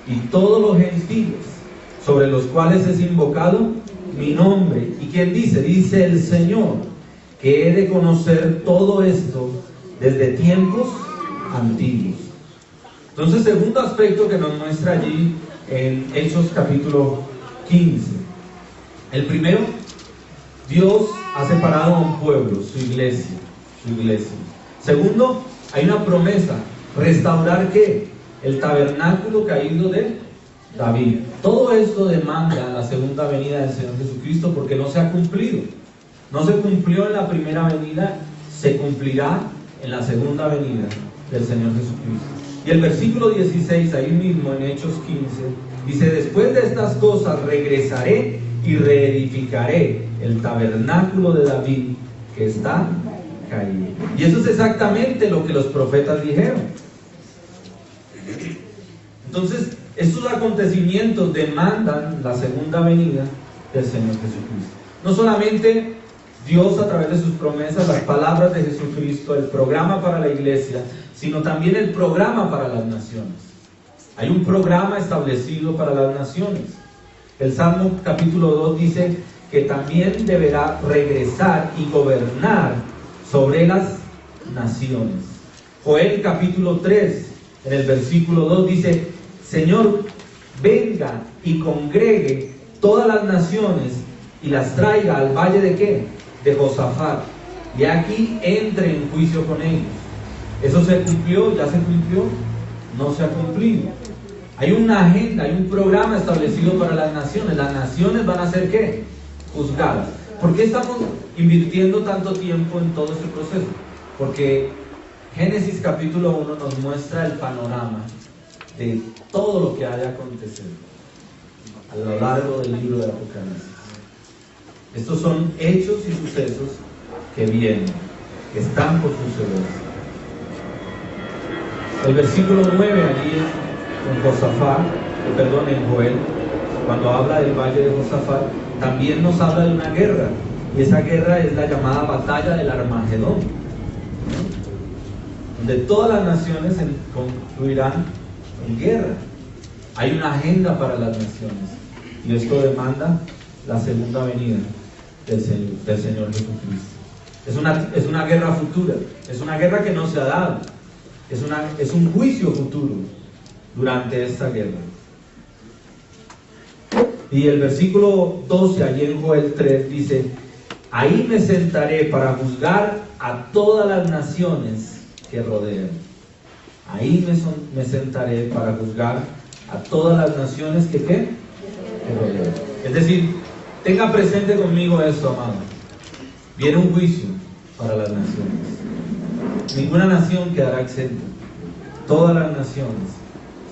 [SPEAKER 1] y todos los gentiles sobre los cuales es invocado mi nombre. ¿Y quién dice? Dice el Señor, que he de conocer todo esto desde tiempos antiguos. Entonces, segundo aspecto que nos muestra allí en Hechos capítulo 15. El primero, Dios ha separado a un pueblo, su iglesia. Segundo, hay una promesa: restaurar ¿qué? El tabernáculo caído de David. Todo esto demanda la segunda venida del Señor Jesucristo, porque no se ha cumplido. No se cumplió en la primera venida, se cumplirá en la segunda venida del Señor Jesucristo. Y el versículo 16, ahí mismo en Hechos 15, dice: después de estas cosas regresaré y reedificaré el tabernáculo de David que está caído. Y eso es exactamente lo que los profetas dijeron. Entonces, estos acontecimientos demandan la segunda venida del Señor Jesucristo. No solamente Dios, a través de sus promesas, las palabras de Jesucristo, el programa para la iglesia, sino también el programa para las naciones. Hay un programa establecido para las naciones. El Salmo capítulo 2 dice que también deberá regresar y gobernar sobre las naciones. Joel capítulo 3, en el versículo 2 dice: Señor, venga y congregue todas las naciones y las traiga al valle de ¿qué? De Josafat, y aquí entre en juicio con ellos. ¿Eso se cumplió? ¿Ya se cumplió? No se ha cumplido. Hay una agenda, hay un programa establecido para las naciones. Las naciones van a ser ¿qué? Juzgadas. ¿Por qué estamos invirtiendo tanto tiempo en todo este proceso? Porque Génesis capítulo 1 nos muestra el panorama de todo lo que ha de acontecer a lo largo del libro del Apocalipsis. Estos son hechos y sucesos que vienen, que están por suceder. El versículo 9 allí en Josafat, en Joel, cuando habla del valle de Josafat, también nos habla de una guerra, y esa guerra es la llamada batalla del Armagedón, donde todas las naciones concluirán en guerra. Hay una agenda para las naciones, y esto demanda la segunda venida del Señor Jesucristo. Es una guerra futura, es una guerra que no se ha dado, es un juicio futuro durante esta guerra. Y el versículo 12 allí en Joel 3 dice: ahí me sentaré para juzgar a todas las naciones que rodean. Ahí me sentaré para juzgar a todas las naciones que rodean. Es decir, tenga presente conmigo esto, amado. Viene un juicio para las naciones. Ninguna nación quedará exenta. Todas las naciones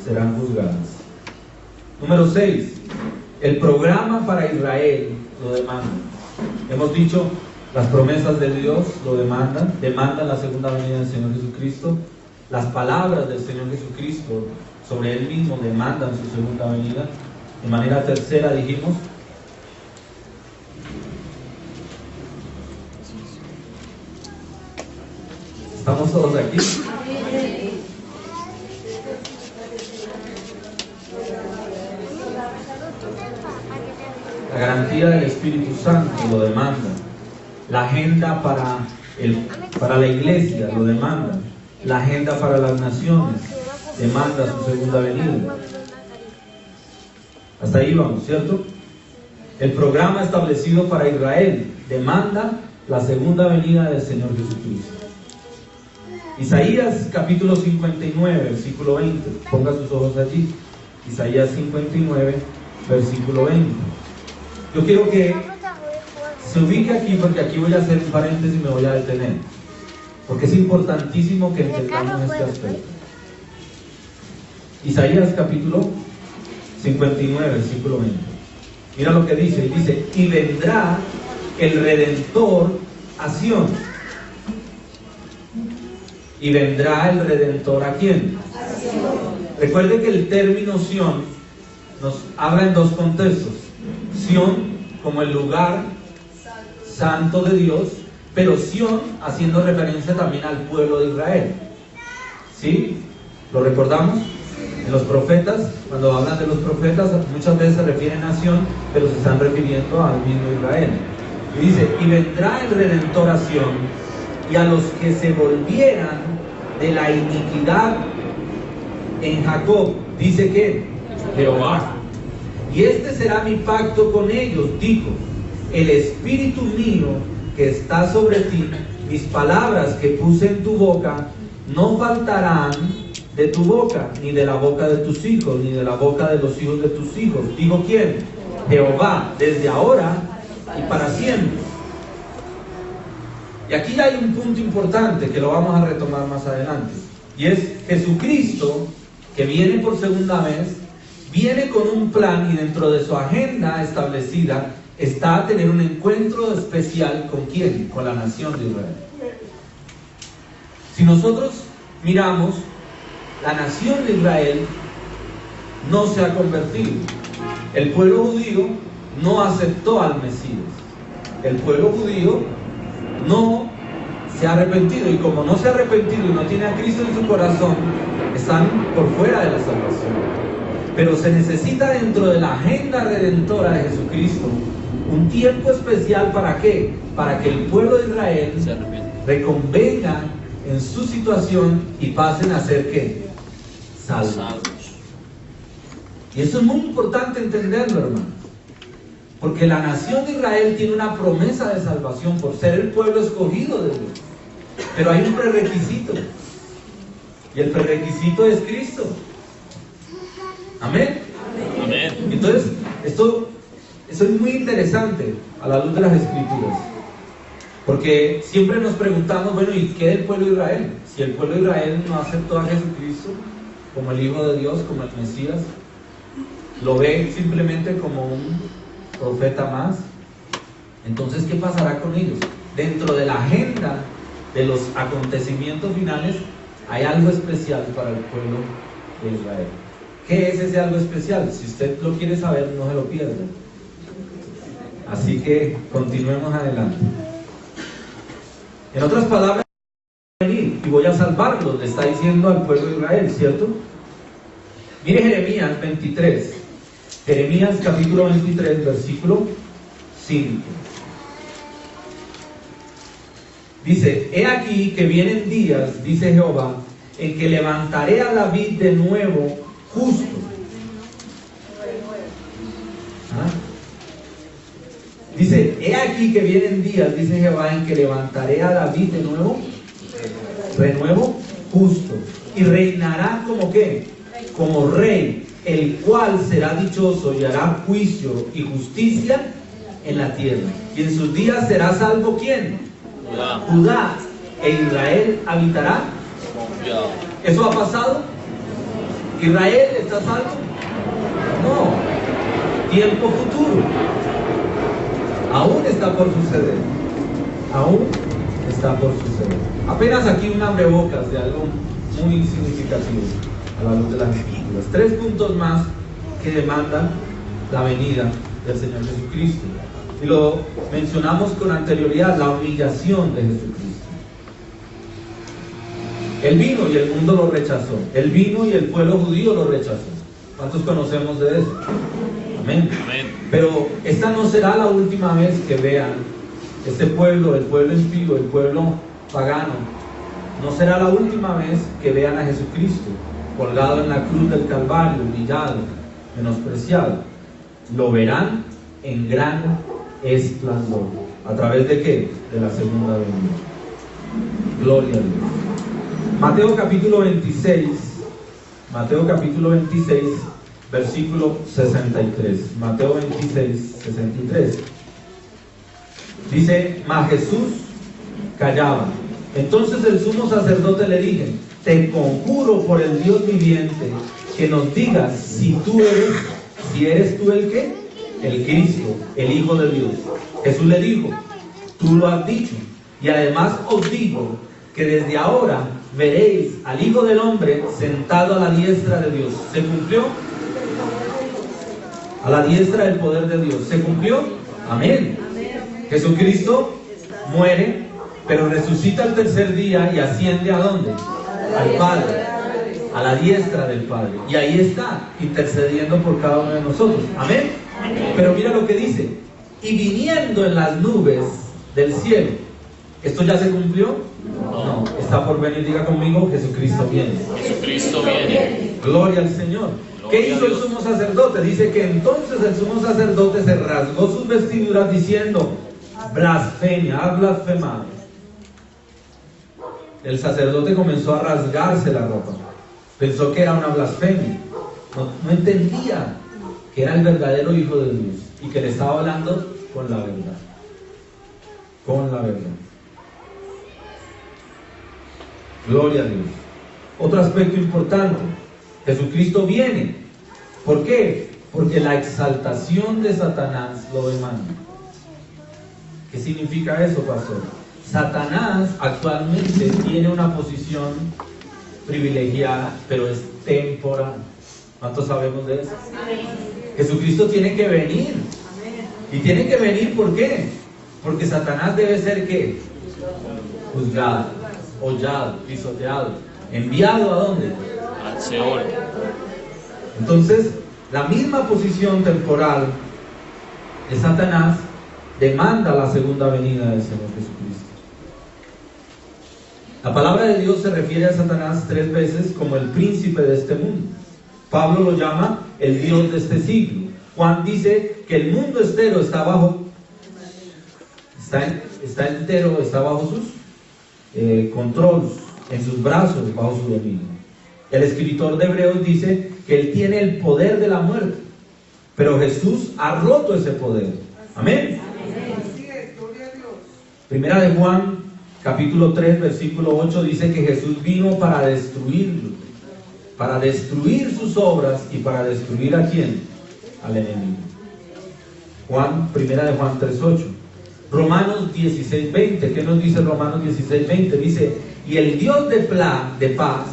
[SPEAKER 1] serán juzgadas. Número 6. El programa para Israel lo demanda. Hemos dicho, las promesas de Dios lo demandan la segunda venida del Señor Jesucristo. Las palabras del Señor Jesucristo sobre Él mismo demandan su segunda venida. De manera tercera dijimos, ¿estamos todos aquí? La garantía del Espíritu Santo lo demanda. La agenda para la iglesia lo demanda. La agenda para las naciones demanda su segunda venida. Hasta ahí vamos, ¿cierto? El programa establecido para Israel demanda la segunda venida del Señor Jesucristo. Isaías capítulo 59, versículo 20. Ponga sus ojos allí. Isaías 59, versículo 20. Yo quiero que se ubique aquí, porque aquí voy a hacer un paréntesis y me voy a detener, porque es importantísimo que entendamos este aspecto. Isaías capítulo 59, versículo 20. Mira lo que dice, y vendrá el Redentor a Sión. ¿Y vendrá el Redentor a quién? A Sión. Recuerde que el término Sión nos habla en dos contextos. Sión como el lugar santo de Dios, pero Sión haciendo referencia también al pueblo de Israel. ¿Sí? ¿Lo recordamos? En los profetas, cuando hablan de los profetas, muchas veces se refieren a Sión, pero se están refiriendo al mismo Israel. Y dice, y vendrá el Redentor a Sión, y a los que se volvieran de la iniquidad en Jacob, dice que Jehová. Y este será mi pacto con ellos, dijo, el espíritu mío que está sobre ti, mis palabras que puse en tu boca, no faltarán de tu boca, ni de la boca de tus hijos, ni de la boca de los hijos de tus hijos. Digo, ¿quién? Jehová, desde ahora y para siempre. Y aquí hay un punto importante que lo vamos a retomar más adelante, y es Jesucristo, que viene por segunda vez, viene con un plan, y dentro de su agenda establecida está a tener un encuentro especial ¿con quién? Con la nación de Israel. Si nosotros miramos, la nación de Israel no se ha convertido. El pueblo judío no aceptó al Mesías. El pueblo judío no se ha arrepentido, y como no se ha arrepentido y no tiene a Cristo en su corazón, están por fuera de la salvación. Pero se necesita dentro de la agenda redentora de Jesucristo un tiempo especial. ¿Para qué? Para que el pueblo de Israel reconvenga en su situación y pasen a ser ¿qué? Salvos. Y eso es muy importante entenderlo, hermanos, porque la nación de Israel tiene una promesa de salvación por ser el pueblo escogido de Dios, pero hay un prerequisito, y el prerequisito es Cristo. Amén.
[SPEAKER 2] Amén.
[SPEAKER 1] Entonces, esto es muy interesante a la luz de las Escrituras, porque siempre nos preguntamos, bueno, ¿y qué del pueblo de Israel? Si el pueblo de Israel no aceptó a Jesucristo como el Hijo de Dios, como el Mesías, lo ve simplemente como un profeta más, Entonces, ¿qué pasará con ellos? Dentro de la agenda de los acontecimientos finales hay algo especial para el pueblo de Israel. ¿Qué es ese algo especial? Si usted lo quiere saber, no se lo pierda. Así que continuemos adelante. En otras palabras, venir y voy a salvarlos, le está diciendo al pueblo de Israel, ¿cierto? Mire Jeremías 23. Jeremías capítulo 23, versículo 5. Dice: he aquí que vienen días, dice Jehová, en que levantaré a David de nuevo justo. ¿Ah? Dice: he aquí que vienen días, dice Jehová, en que levantaré a David de nuevo justo, y reinará como ¿qué? Como rey, el cual será dichoso y hará juicio y justicia en la tierra. Y en sus días será salvo ¿quién? Judá, e Israel habitará. ¿Eso ha pasado? ¿Israel está salvo? No. Tiempo futuro. Aún está por suceder. Aún está por suceder. Apenas aquí un abrebocas de algo muy significativo a la luz de las Escrituras. 3 puntos más que demandan la venida del Señor Jesucristo. Y lo mencionamos con anterioridad: la humillación de Jesucristo. Él vino y el mundo lo rechazó. Él vino y el pueblo judío lo rechazó. ¿Cuántos conocemos de eso? Amén. Amén. Pero esta no será la última vez que vean este pueblo, el pueblo impío, el pueblo pagano. No será la última vez que vean a Jesucristo colgado en la cruz del Calvario, humillado, menospreciado. Lo verán en gran esplendor. ¿A través de qué? De la segunda venida. Gloria a Dios. Mateo capítulo 26, versículo 63. Mateo 26, 63. Dice: mas Jesús callaba. Entonces el sumo sacerdote le dijo: te conjuro por el Dios viviente que nos digas si eres tú el ¿qué? El Cristo, el Hijo de Dios. Jesús le dijo: tú lo has dicho, y además os digo que desde ahora veréis al Hijo del Hombre sentado a la diestra de Dios. ¿Se cumplió? A la diestra del poder de Dios. ¿Se cumplió? Amén. Jesucristo muere, pero resucita el tercer día y asciende ¿a dónde? Al Padre, a la diestra del Padre. Y ahí está, intercediendo por cada uno de nosotros. Amén. Pero mira lo que dice: y viniendo en las nubes del cielo. ¿Esto ya se cumplió? No, está por venir. Diga conmigo: Jesucristo viene. Jesucristo viene. Gloria al Señor. ¿Qué hizo el sumo sacerdote? Dice que entonces el sumo sacerdote se rasgó sus vestiduras diciendo: blasfemia, ha blasfemado. El sacerdote comenzó a rasgarse la ropa. Pensó que era una blasfemia. No entendía que era el verdadero Hijo de Dios y que le estaba hablando con la verdad. Con la verdad. Gloria a Dios. Otro aspecto importante: Jesucristo viene. ¿Por qué? Porque la exaltación de Satanás lo demanda. ¿Qué significa eso, pastor? Satanás actualmente tiene una posición privilegiada, pero es temporal. ¿Cuántos sabemos de eso? Jesucristo tiene que venir. Y tiene que venir, ¿por qué? Porque Satanás debe ser ¿qué? Juzgado, hollado, pisoteado, enviado ¿a dónde? Al Seol. Entonces, la misma posición temporal de Satanás demanda la segunda venida del Señor Jesucristo. La palabra de Dios se refiere a Satanás 3 veces como el príncipe de este mundo. Pablo lo llama el Dios de este siglo. Juan dice que el mundo entero está bajo sus control, en sus brazos, bajo su dominio. El escritor de Hebreos dice que él tiene el poder de la muerte, pero Jesús ha roto ese poder. Amén. Primera de Juan capítulo 3 versículo 8 dice que Jesús vino para destruirlo, para destruir sus obras y para destruir ¿a quién? Al enemigo. Primera de Juan 3:8. Romanos 16:20. ¿Qué nos dice Romanos 16:20? Dice, y el Dios de paz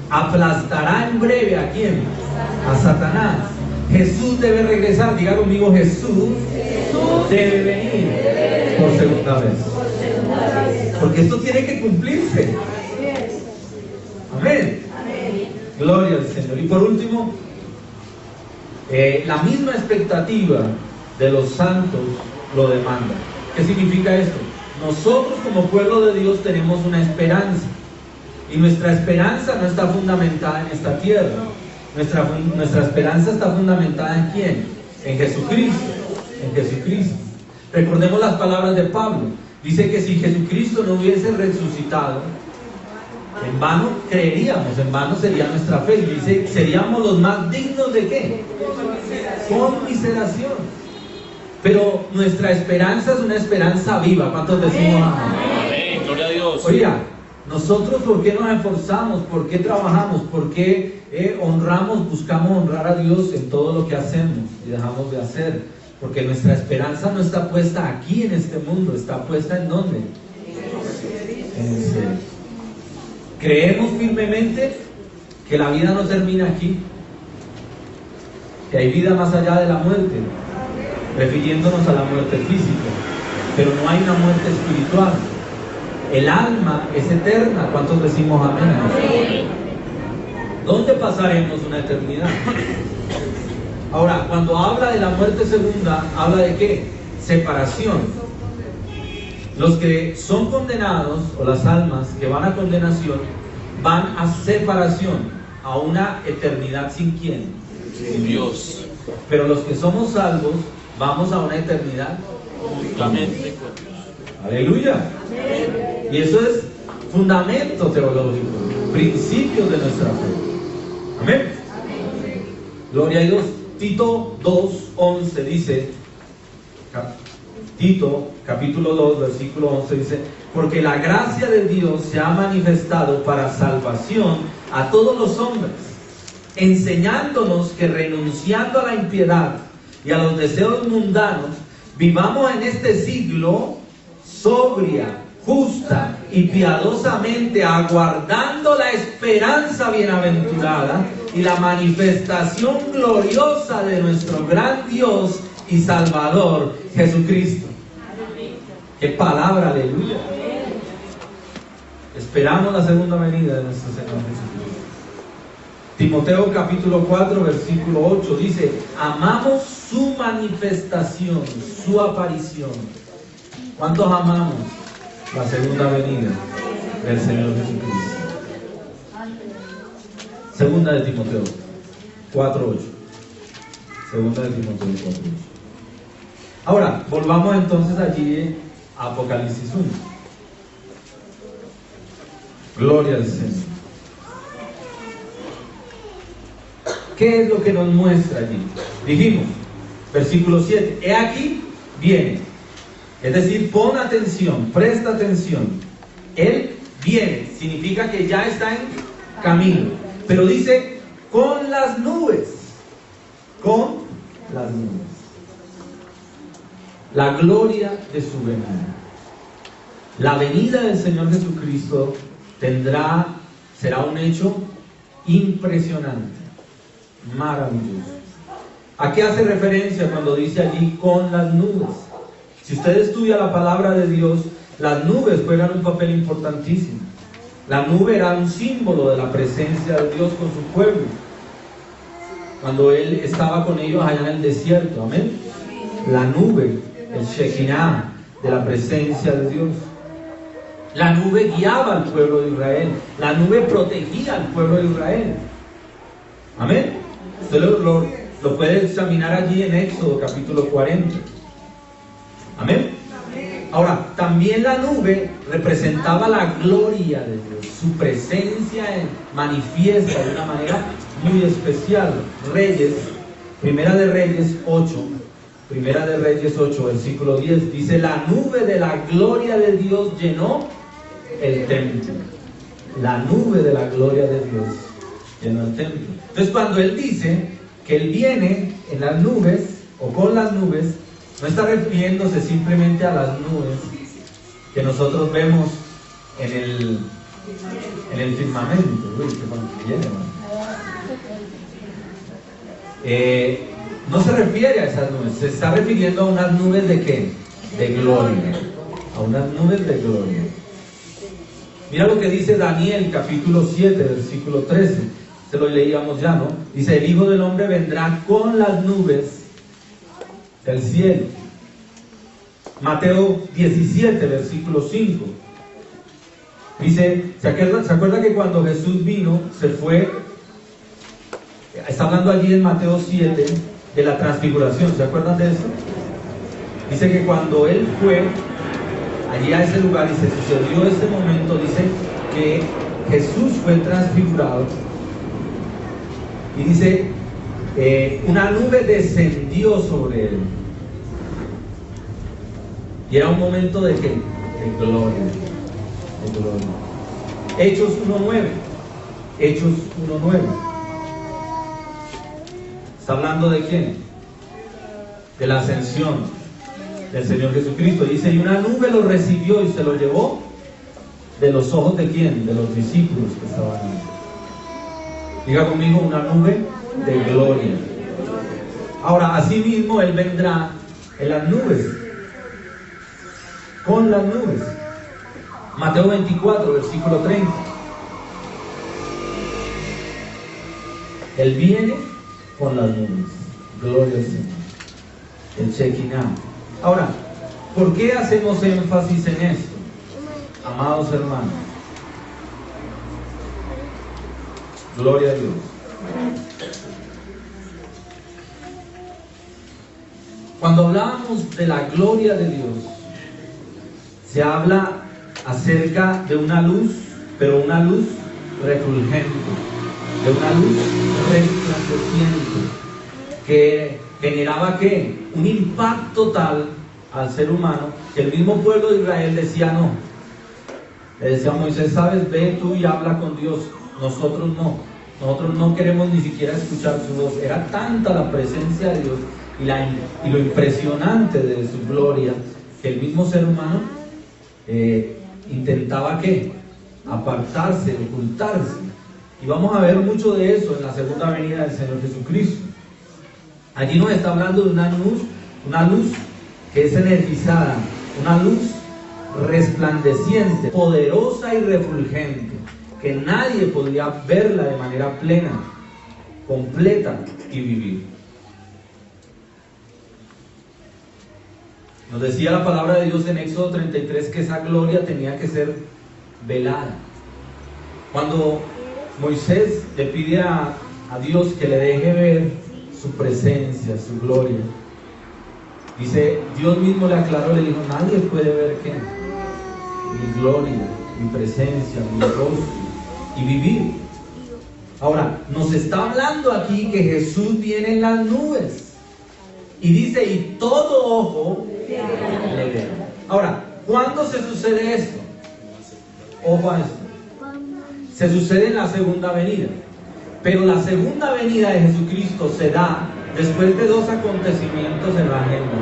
[SPEAKER 1] aplastará en breve ¿a quién? A Satanás. Jesús debe regresar. Diga conmigo, Jesús debe venir por segunda vez. Porque esto tiene que cumplirse. Amén. Gloria al Señor. Y por último, la misma expectativa de los santos lo demanda. ¿Qué significa esto? Nosotros como pueblo de Dios tenemos una esperanza. Y nuestra esperanza no está fundamentada en esta tierra. Nuestra esperanza está fundamentada ¿en quién? En Jesucristo. En Jesucristo. Recordemos las palabras de Pablo. Dice que si Jesucristo no hubiese resucitado, en vano creeríamos, en vano sería nuestra fe. Y dice, seríamos los más dignos ¿de qué? Conmiseración. Pero nuestra esperanza es una esperanza viva. ¿Cuántos decimos amén?
[SPEAKER 2] Amén. Gloria a Dios.
[SPEAKER 1] Oiga, nosotros ¿por qué nos esforzamos? ¿Por qué trabajamos? ¿Por qué honramos, buscamos honrar a Dios en todo lo que hacemos y dejamos de hacer? Porque nuestra esperanza no está puesta aquí en este mundo, está puesta ¿en dónde? En el cielo. Creemos firmemente que la vida no termina aquí, que hay vida más allá de la muerte, refiriéndonos a la muerte física, pero no hay una muerte espiritual. El alma es eterna. ¿Cuántos decimos amén? ¿Dónde pasaremos una eternidad? Ahora, cuando habla de la muerte segunda, habla de ¿qué? Separación. Los que son condenados, o las almas que van a condenación, van a separación, a una eternidad sin quién,
[SPEAKER 2] Sin Dios.
[SPEAKER 1] pero los que somos salvos, vamos a una eternidad
[SPEAKER 2] Únicamente con Dios.
[SPEAKER 1] aleluya. Y eso es fundamento teológico, principios de nuestra fe. Amén. Gloria a Dios. Tito 2:11 dice, Tito capítulo 2 versículo 11 dice, porque la gracia de Dios se ha manifestado para salvación a todos los hombres, enseñándonos que renunciando a la impiedad y a los deseos mundanos, vivamos en este siglo sobria, justa y piadosamente, aguardando la esperanza bienaventurada y la manifestación gloriosa de nuestro gran Dios y Salvador Jesucristo. ¡Qué palabra, aleluya! Esperamos la segunda venida de nuestro Señor Jesucristo. Timoteo capítulo 4 versículo 8 dice, amamos su manifestación, su aparición. ¿Cuántos amamos la segunda venida del Señor Jesucristo? Segunda de Timoteo 4:8. Segunda de Timoteo 4:8. Ahora, volvamos entonces allí a Apocalipsis 1. Gloria al Señor. ¿Qué es lo que nos muestra allí? Dijimos, versículo 7, he aquí viene. Es decir, pon atención, presta atención. Él viene, significa que ya está en camino. Pero dice, con las nubes. Con las nubes. La gloria de su venida. La venida del Señor Jesucristo será un hecho impresionante, maravilloso. ¿A qué hace referencia cuando dice allí con las nubes? Si usted estudia la palabra de Dios, las nubes juegan un papel importantísimo. La nube era un símbolo de la presencia de Dios con su pueblo, cuando Él estaba con ellos allá en el desierto. Amén. La nube, el Shekinah de la presencia de Dios. La nube guiaba al pueblo de Israel. La nube protegía al pueblo de Israel. Amén. Usted lo puede examinar allí en Éxodo capítulo 40. Amén. Ahora, también la nube representaba la gloria de Dios. Su presencia manifiesta de una manera muy especial. Primera de Reyes 8, versículo 10, dice, la nube de la gloria de Dios llenó el templo. La nube de la gloria de Dios llenó el templo. Entonces, cuando Él dice que Él viene en las nubes o con las nubes, no está refiriéndose simplemente a las nubes que nosotros vemos en el firmamento. Uy, qué viene, no se refiere a esas nubes, se está refiriendo a unas nubes de ¿qué? De gloria, a unas nubes de gloria. Mira lo que dice Daniel capítulo 7 versículo 13, se lo leíamos ya, ¿no? Dice: el Hijo del Hombre vendrá con las nubes del cielo. Mateo 17 versículo 5 dice, ¿se acuerda que cuando Jesús vino, se fue? Está hablando allí en Mateo 7 de la transfiguración, ¿se acuerdan de eso? Dice que cuando Él fue allí a ese lugar y se sucedió ese momento, dice que Jesús fue transfigurado y dice, una nube descendió sobre Él. Y era un momento de ¿qué? De gloria, de gloria. Hechos 1:9. Hechos 1:9. Está hablando de quién? De la ascensión del Señor Jesucristo. Dice, y una nube lo recibió y se lo llevó de los ojos de quién? De los discípulos que estaban ahí. Diga conmigo, una nube de gloria. Ahora, asimismo, Él vendrá en las nubes, con las nubes. Mateo 24, versículo 30. Él viene con las nubes. Gloria al Señor. El Shekinah. Ahora, ¿por qué hacemos énfasis en esto, amados hermanos? Gloria a Dios. Cuando hablamos de la gloria de Dios, se habla acerca de una luz, pero una luz refulgente, de una luz resplandeciente, que generaba ¿qué? Un impacto tal al ser humano, que el mismo pueblo de Israel decía no. Le decía a Moisés, sabes, ve tú y habla con Dios, nosotros no queremos ni siquiera escuchar su voz. Era tanta la presencia de Dios y lo impresionante de su gloria, que el mismo ser humano intentaba ¿qué? Apartarse, ocultarse. Y vamos a ver mucho de eso en la segunda venida del Señor Jesucristo. Allí nos está hablando de una luz que es energizada, una luz resplandeciente, poderosa y refulgente, que nadie podría verla de manera plena, completa y vivir. Nos decía la palabra de Dios en Éxodo 33 que esa gloria tenía que ser velada. Cuando Moisés le pide a Dios que le deje ver su presencia, su gloria, dice, Dios mismo le aclaró, le dijo, nadie puede ver ¿qué? Mi gloria, mi presencia, mi rostro y vivir. Ahora, nos está hablando aquí que Jesús viene en las nubes y dice, y todo ojo le ve. Ahora, ¿cuándo se sucede esto? Ojo a esto. Se sucede en la segunda venida. Pero la segunda venida de Jesucristo se da después de dos acontecimientos en la agenda.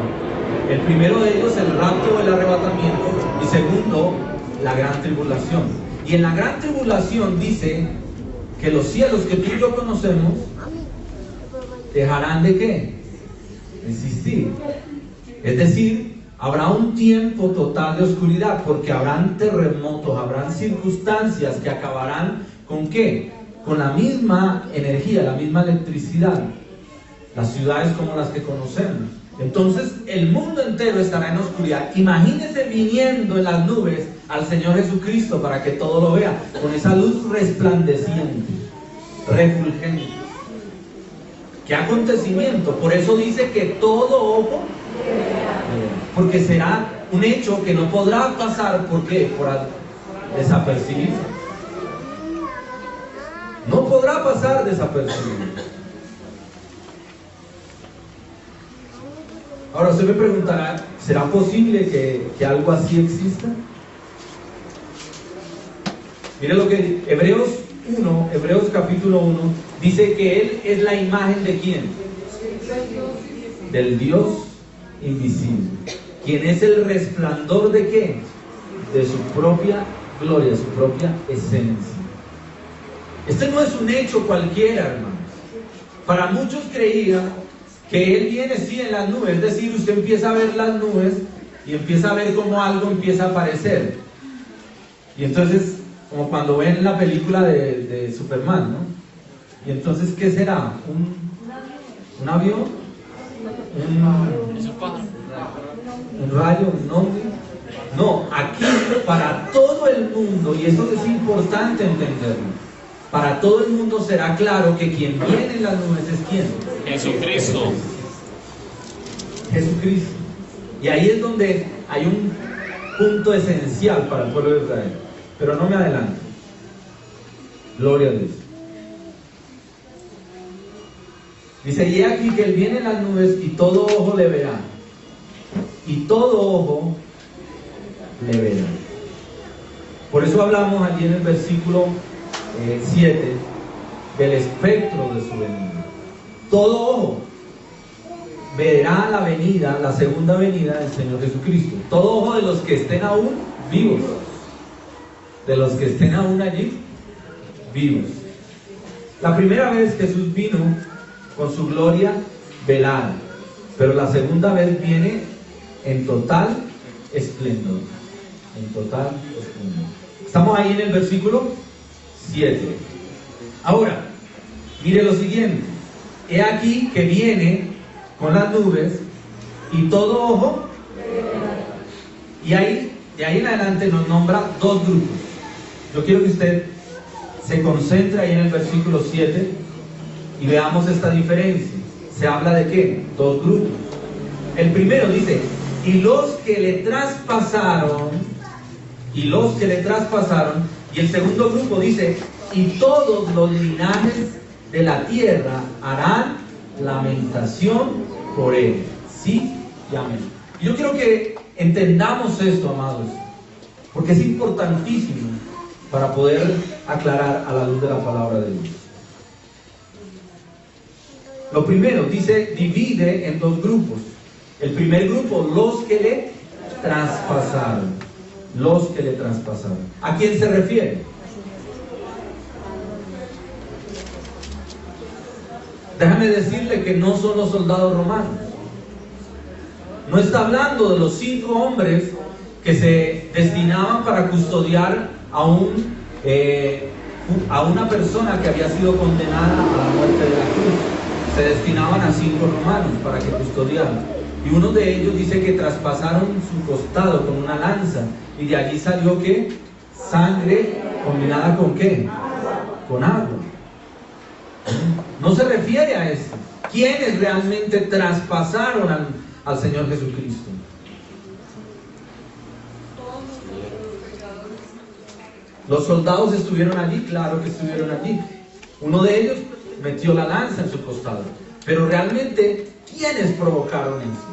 [SPEAKER 1] El primero de ellos, el rapto o el arrebatamiento, y segundo, la gran tribulación. Y en la gran tribulación dice que los cielos que tú y yo conocemos dejarán de ¿qué? De existir. Es decir, habrá un tiempo total de oscuridad, porque habrán terremotos, habrán circunstancias que acabarán ¿con qué? Con la misma energía, la misma electricidad, las ciudades como las que conocemos. Entonces el mundo entero estará en oscuridad. Imagínese viniendo en las nubes al Señor Jesucristo para que todo lo vea, con esa luz resplandeciente, refulgente. ¿Qué acontecimiento? Por eso dice que todo ojo, porque será un hecho que no podrá pasar, ¿por qué? Por desapercibido. No podrá pasar desapercibido. Ahora usted me preguntará, ¿será posible que algo así exista? Mire lo que Hebreos capítulo 1 dice que Él es la imagen de ¿quién? Del Dios invisible, quien es el resplandor ¿de qué? De su propia gloria, su propia esencia. Este no es un hecho cualquiera, hermanos. Para muchos creían que Él viene sí en las nubes, es decir, usted empieza a ver las nubes y empieza a ver cómo algo empieza a aparecer. Y entonces, como cuando ven la película de Superman, ¿no? Y entonces, ¿qué será? ¿Un avión? ¿Un rayo? ¿Un ovni? No, aquí para todo el mundo, y eso es importante entenderlo, para todo el mundo será claro que quien viene en las nubes es ¿quién?
[SPEAKER 2] Jesucristo.
[SPEAKER 1] Jesucristo. Y ahí es donde hay un punto esencial para el pueblo de Israel. Pero no me adelanto. Gloria a Dios. Dice, y he aquí que Él viene en las nubes y todo ojo le verá. Y todo ojo le verá. Por eso hablamos allí en el versículo 7 del espectro de su venida. Todo ojo verá la venida, la segunda venida del Señor Jesucristo. Todo ojo de los que estén aún vivos, de los que estén aún allí vivos. La primera vez Jesús vino con su gloria velada, pero la segunda vez viene en total esplendor. En total esplendor. Estamos ahí en el versículo 7. Ahora, mire lo siguiente. He aquí que viene con las nubes y todo ojo. Y ahí, de ahí en adelante nos nombra dos grupos. Yo quiero que usted se concentre ahí en el versículo 7 y veamos esta diferencia. ¿Se habla de qué? Dos grupos. El primero dice, y los que le traspasaron, y el segundo grupo dice, y todos los linajes de la tierra harán lamentación por él. Sí y amén. Y yo quiero que entendamos esto, amados, porque es importantísimo para poder aclarar a la luz de la palabra de Dios. Lo primero, dice, divide en dos grupos. El primer grupo, los que le traspasaron. Los que le traspasaron. ¿A quién se refiere? Déjame decirle que no son los soldados romanos. No está hablando de los 5 hombres que se destinaban para custodiar a una persona que había sido condenada a la muerte de la cruz. Se destinaban a 5 romanos para que custodiaran. Y uno de ellos dice que traspasaron su costado con una lanza. Y de allí salió ¿qué? Sangre combinada con ¿qué? Con agua. No se refiere a eso. ¿Quiénes realmente traspasaron al Señor Jesucristo? Los soldados estuvieron allí, claro que estuvieron allí. Uno de ellos metió la lanza en su costado. Pero realmente, ¿quiénes provocaron eso?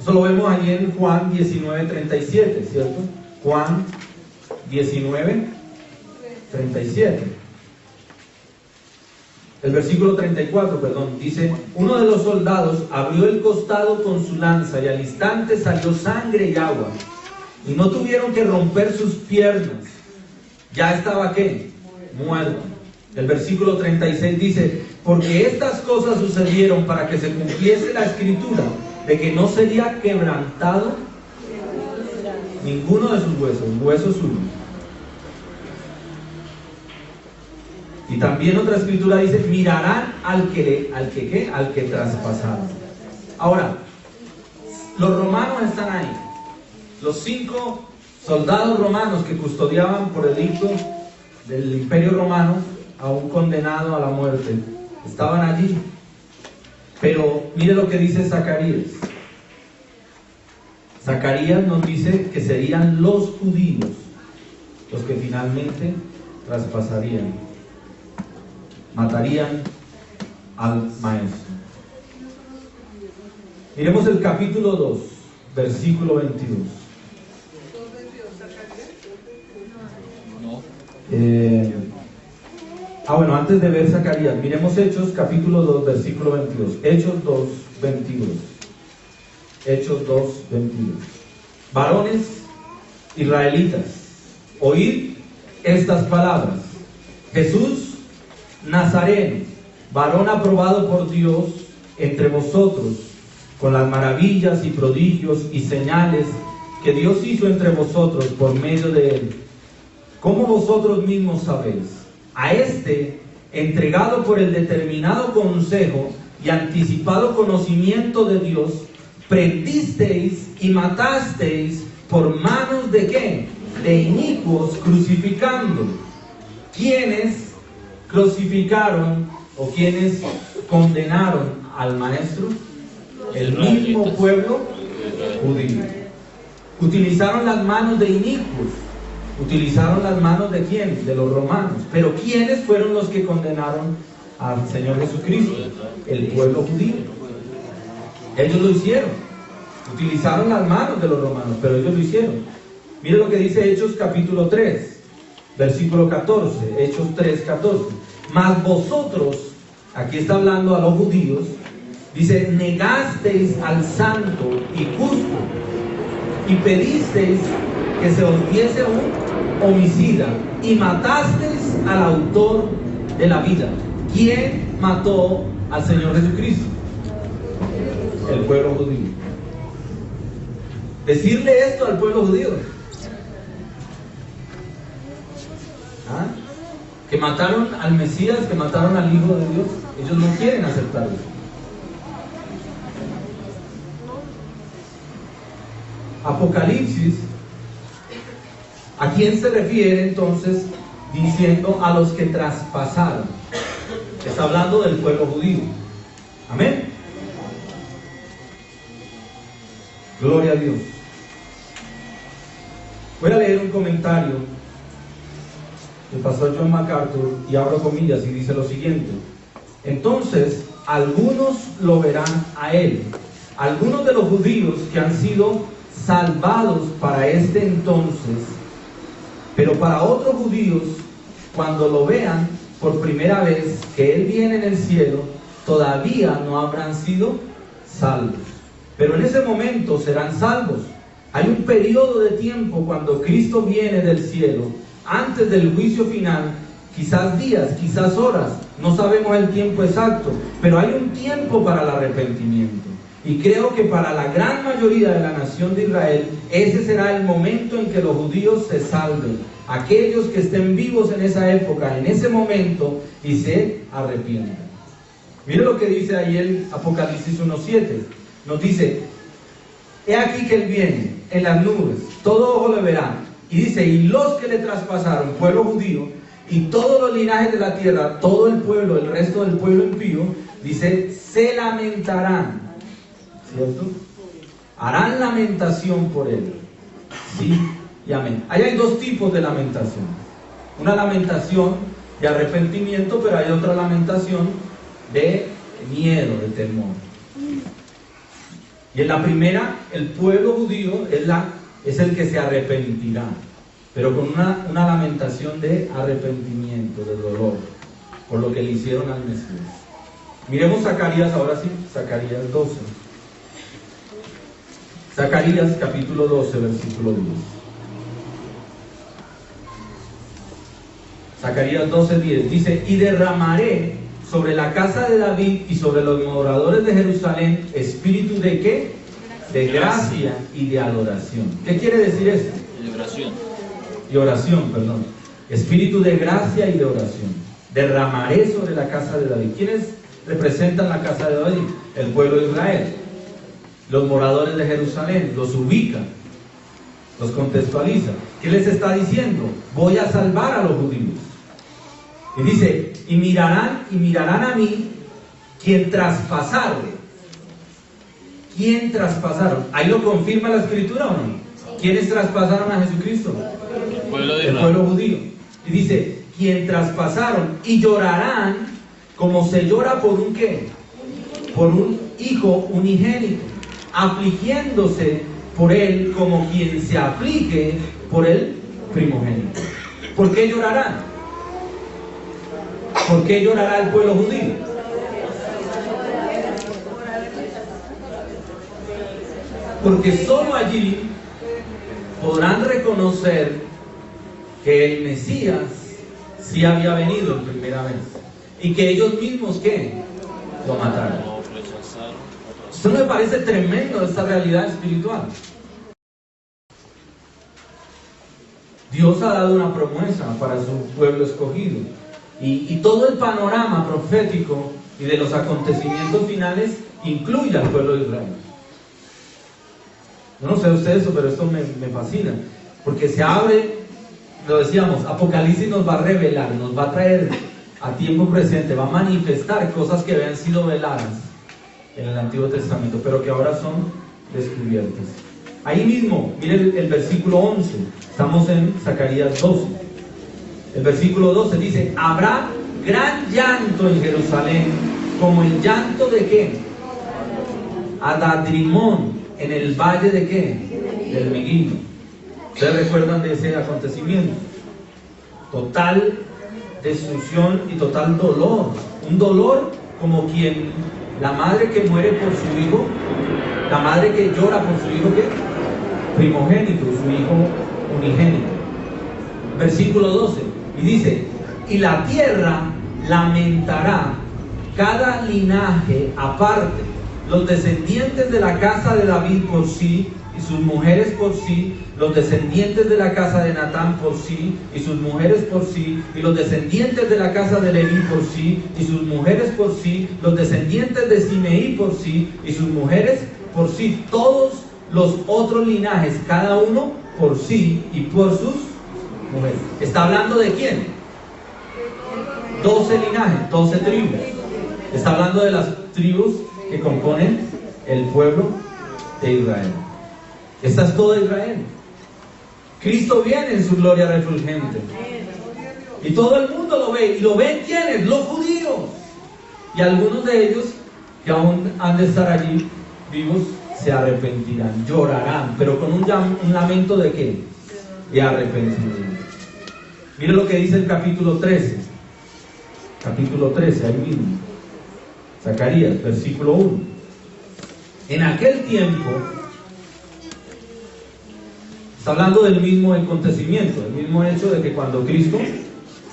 [SPEAKER 1] Eso lo vemos allí en Juan 19:37, ¿cierto? Juan 19:37. El versículo 34, perdón, dice, uno de los soldados abrió el costado con su lanza y al instante salió sangre y agua. Y no tuvieron que romper sus piernas. Ya estaba ¿qué? Muerto. El versículo 36 dice, porque estas cosas sucedieron para que se cumpliese la escritura de que no sería quebrantado ninguno de sus huesos suyos. Y también otra escritura dice, mirarán al que traspasaron. Ahora, los romanos están ahí. Los 5 soldados romanos que custodiaban por edicto del Imperio Romano a un condenado a la muerte estaban allí. Pero mire lo que dice Zacarías. Zacarías nos dice que serían los judíos los que finalmente traspasarían, matarían al maestro. Miremos el capítulo 2, versículo 22. Bueno, antes de ver Zacarías, miremos Hechos capítulo 2, versículo 22. Hechos 2, 22. Hechos 2, 22. Varones israelitas, oíd estas palabras. Jesús Nazareno, varón aprobado por Dios entre vosotros, con las maravillas y prodigios y señales que Dios hizo entre vosotros por medio de él, como vosotros mismos sabéis. A este, entregado por el determinado consejo y anticipado conocimiento de Dios, prendisteis y matasteis por manos de ¿qué? De inicuos, crucificando. ¿Quiénes crucificaron o quiénes condenaron al maestro? El mismo pueblo judío. Utilizaron las manos de inicuos. Utilizaron las manos de ¿quién? De los romanos. Pero ¿quiénes fueron los que condenaron al Señor Jesucristo? El pueblo judío. Ellos lo hicieron. Utilizaron las manos de los romanos, pero ellos lo hicieron. Mire lo que dice Hechos capítulo 3, versículo 14. Hechos 3, 14. Mas vosotros, aquí está hablando a los judíos, dice, negasteis al santo y justo y pedisteis que se os diese un homicida y matasteis al autor de la vida. ¿Quién mató al Señor Jesucristo? El pueblo judío. Decirle esto al pueblo judío, que mataron al Mesías, que mataron al Hijo de Dios, ellos no quieren aceptarlo. Apocalipsis, ¿a quién se refiere entonces diciendo a los que traspasaron? Está hablando del pueblo judío. Amén. Gloria a Dios. Voy a leer un comentario del pastor John MacArthur y abro comillas y dice lo siguiente: entonces algunos lo verán a él, algunos de los judíos que han sido salvados para este entonces, pero para otros judíos, cuando lo vean por primera vez que él viene en el cielo, todavía no habrán sido salvos, pero en ese momento serán salvos. Hay un periodo de tiempo cuando Cristo viene del cielo, antes del juicio final, quizás días, quizás horas, no sabemos el tiempo exacto, pero hay un tiempo para el arrepentimiento. Y creo que para la gran mayoría de la nación de Israel, ese será el momento en que los judíos se salven. Aquellos que estén vivos en esa época, en ese momento, y se arrepientan. Mire lo que dice ahí el Apocalipsis 1:7. Nos dice: he aquí que él viene en las nubes, todo ojo le verá. Y dice: y los que le traspasaron, pueblo judío, y todos los linajes de la tierra, todo el pueblo, el resto del pueblo impío, dice, se lamentarán. ¿Cierto? Harán lamentación por él. Sí y amén. Ahí hay dos tipos de lamentación. Una lamentación de arrepentimiento, pero hay otra lamentación de miedo, de temor. Y en la primera, el pueblo judío es el que se arrepentirá, pero con una lamentación de arrepentimiento, de dolor, por lo que le hicieron al Mesías. Miremos Zacarías ahora sí, Zacarías 12. Zacarías capítulo 12, versículo 10. Zacarías 12:10 dice: y derramaré sobre la casa de David y sobre los moradores de Jerusalén espíritu de ¿qué? De gracia y de adoración. ¿Qué quiere decir esto?
[SPEAKER 2] De oración.
[SPEAKER 1] Y oración, perdón. Espíritu de gracia y de oración. Derramaré sobre la casa de David. ¿Quiénes representan la casa de David? El pueblo de Israel. Los moradores de Jerusalén. Los ubica, los contextualiza. ¿Qué les está diciendo? Voy a salvar a los judíos. Y dice: y mirarán a mí quien traspasaron. ¿Quién traspasaron? Ahí lo confirma la escritura, ¿o no? ¿Quiénes traspasaron a Jesucristo?
[SPEAKER 2] El pueblo de
[SPEAKER 1] El pueblo judío. Y dice: quien traspasaron, y llorarán como se llora por un ¿qué? Por un hijo unigénito, afligiéndose por él como quien se aflige por el primogénito. ¿Por qué llorarán? ¿Por qué llorará el pueblo judío? Porque solo allí podrán reconocer que el Mesías sí había venido en primera vez y que ellos mismos, ¿qué? Lo mataron. Esto me parece tremendo, esta realidad espiritual. Dios ha dado una promesa para su pueblo escogido y todo el panorama profético y de los acontecimientos finales incluye al pueblo de Israel. Yo no sé ustedes, pero esto me fascina, porque se abre, lo decíamos, Apocalipsis nos va a revelar, nos va a traer a tiempo presente, va a manifestar cosas que habían sido veladas en el Antiguo Testamento, pero que ahora son descubiertas. Ahí mismo, miren el versículo 11, estamos en Zacarías 12. El versículo 12 dice: habrá gran llanto en Jerusalén, como el llanto de ¿qué? Adadrimón, en el valle de ¿qué? Del Megiddo. ¿Ustedes recuerdan de ese acontecimiento? Total destrucción y total dolor. Un dolor como quien, la madre que muere por su hijo, la madre que llora por su hijo, ¿qué? Primogénito, su hijo unigénito. Versículo 12, y dice: y la tierra lamentará cada linaje aparte, los descendientes de la casa de David por sí y sus mujeres por sí, los descendientes de la casa de Natán por sí y sus mujeres por sí, y los descendientes de la casa de Leví por sí y sus mujeres por sí, los descendientes de Simeí por sí y sus mujeres por sí, todos los otros linajes, cada uno por sí y por sus mujeres. ¿Está hablando de quién? 12 linajes, 12 tribus. Está hablando de las tribus que componen el pueblo de Israel. Esta es toda Israel. Cristo viene en su gloria refulgente. Y todo el mundo lo ve. ¿Y lo ven quiénes? Los judíos. Y algunos de ellos, que aún han de estar allí vivos, se arrepentirán, llorarán, pero con un lamento de ¿qué? De arrepentimiento. Mire lo que dice el capítulo 13. Capítulo 13, ahí mismo. Zacarías, versículo 1. En aquel tiempo, está hablando del mismo acontecimiento, del mismo hecho de que cuando Cristo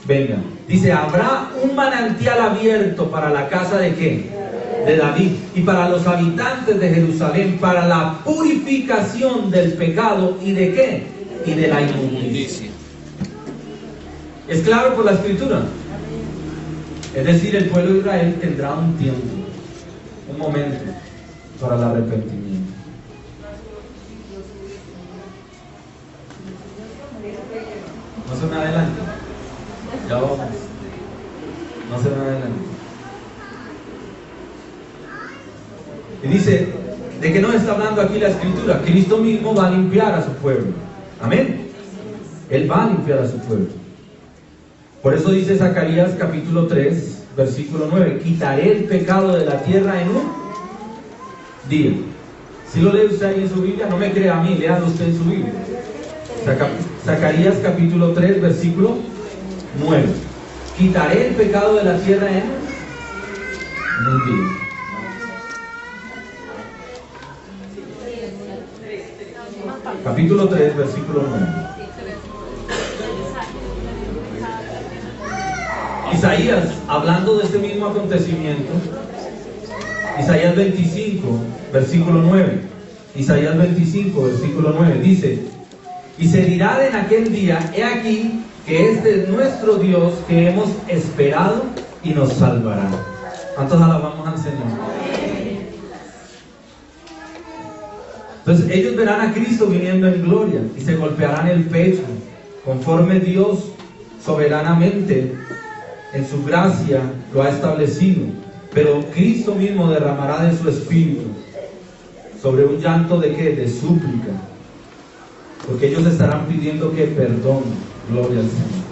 [SPEAKER 1] venga, dice: habrá un manantial abierto para la casa de ¿qué? De David, y para los habitantes de Jerusalén, para la purificación del pecado y de ¿qué? Y de la inmundicia. ¿Es claro por la escritura? Es decir, el pueblo de Israel tendrá un tiempo, un momento para el arrepentimiento. No se me adelante. Ya vamos. No se me adelante. Y dice, ¿de qué nos está hablando aquí la escritura? Cristo mismo va a limpiar a su pueblo. Amén. Él va a limpiar a su pueblo. Por eso dice Zacarías capítulo 3, versículo 9: quitaré el pecado de la tierra en un día. Si lo lee usted ahí en su Biblia, no me crea a mí, léalo usted en su Biblia. Zacarías capítulo 3, versículo 9: quitaré el pecado de la tierra en un día. Capítulo 3, versículo 9. Isaías, hablando de este mismo acontecimiento, Isaías 25, versículo 9. Isaías 25, versículo 9 dice: y se dirá en aquel día: he aquí que este es nuestro Dios, que hemos esperado y nos salvará. ¿Cuántos alabamos al Señor? Entonces ellos verán a Cristo viniendo en gloria y se golpearán el pecho, conforme Dios soberanamente en su gracia lo ha establecido. Pero Cristo mismo derramará de su espíritu sobre un llanto de ¿qué? De súplica, porque ellos estarán pidiendo que perdón. Gloria al Señor.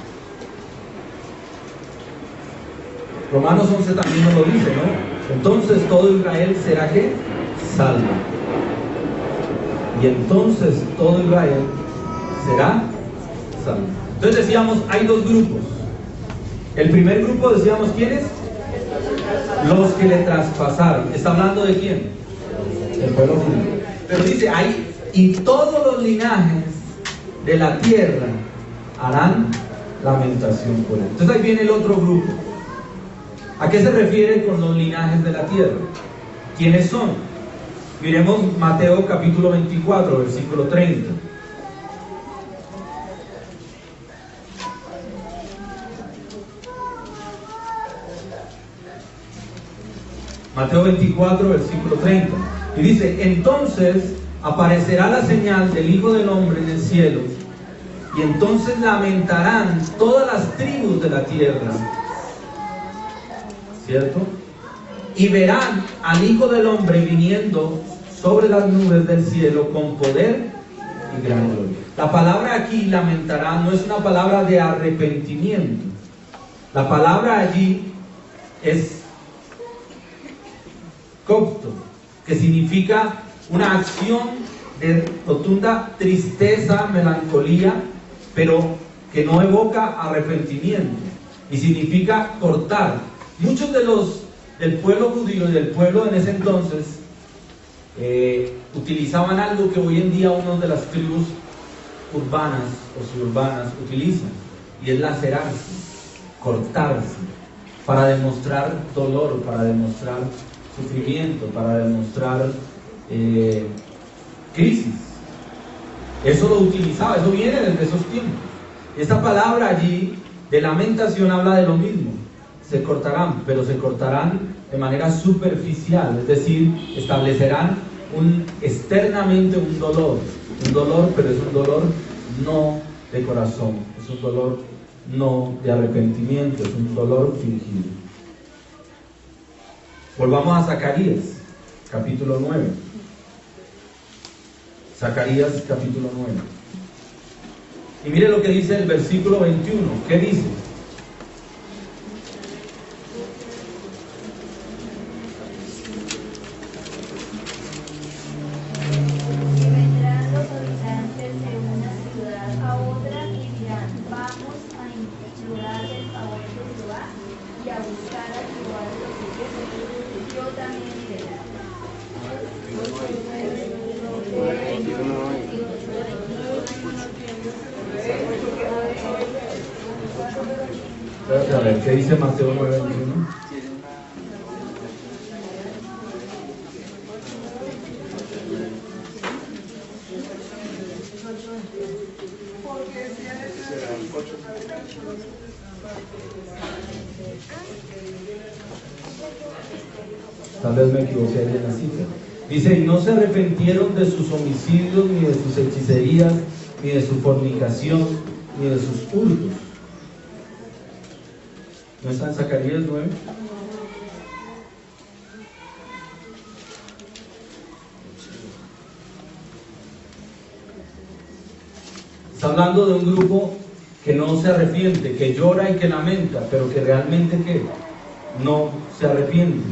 [SPEAKER 1] Romanos 11 también nos lo dice, ¿no? Entonces todo Israel será ¿qué? Salvo. Y entonces todo Israel será salvo. Entonces decíamos, hay dos grupos. El primer grupo decíamos, ¿quiénes? Los que le traspasaron. ¿Está hablando de quién? El pueblo judío. Pero dice ahí, y todos los linajes de la tierra harán lamentación por él. Entonces ahí viene el otro grupo. ¿A qué se refiere con los linajes de la tierra? ¿Quiénes son? Miremos Mateo capítulo 24, versículo 30. Mateo 24, versículo 30. Y dice, entonces aparecerá la señal del Hijo del Hombre en el cielo, y entonces lamentarán todas las tribus de la tierra, ¿cierto? Y verán al Hijo del Hombre viniendo sobre las nubes del cielo con poder y gran gloria. La palabra aquí, lamentarán, no es una palabra de arrepentimiento. La palabra allí es copto, que significa una acción de rotunda tristeza, melancolía, pero que no evoca arrepentimiento, y significa cortar. Muchos de los del pueblo judío y del pueblo en ese entonces utilizaban algo que hoy en día uno de las tribus urbanas o suburbanas utilizan, y es lacerarse, cortarse, para demostrar dolor, para demostrar sufrimiento, para demostrar crisis. Eso lo utilizaba, eso viene desde esos tiempos. Esta palabra allí de lamentación habla de lo mismo. Se cortarán, pero se cortarán de manera superficial, es decir, establecerán externamente un dolor, pero es un dolor no de corazón, es un dolor no de arrepentimiento, es un dolor fingido. Volvamos a Zacarías, capítulo 9. Zacarías, capítulo 9. Y mire lo que dice el versículo 21. ¿Qué dice? A ver, ¿qué dice Mateo 9:21? Tal vez me equivoqué ahí en la cita. Dice, y no se arrepintieron de sus homicidios, ni de sus hechicerías, ni de su fornicación, ni de sus hurtos. ¿No está en Zacarías 9? Está hablando de un grupo que no se arrepiente, que llora y que lamenta, pero que realmente ¿qué? No se arrepiente.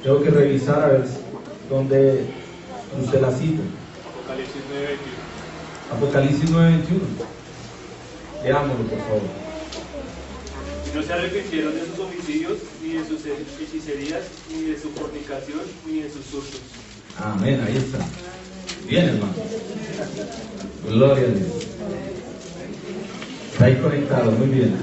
[SPEAKER 1] Tengo que revisar a ver dónde usted la cita. Apocalipsis 9:21. Apocalipsis 9:21. Leámoslo, por favor.
[SPEAKER 4] Y no se arrepintieron de sus homicidios, ni de sus hechicerías, ni de su fornicación, ni de sus hurtos.
[SPEAKER 1] Amén, ahí está. Bien, hermano. Gloria a Dios. Está ahí conectado, muy bien.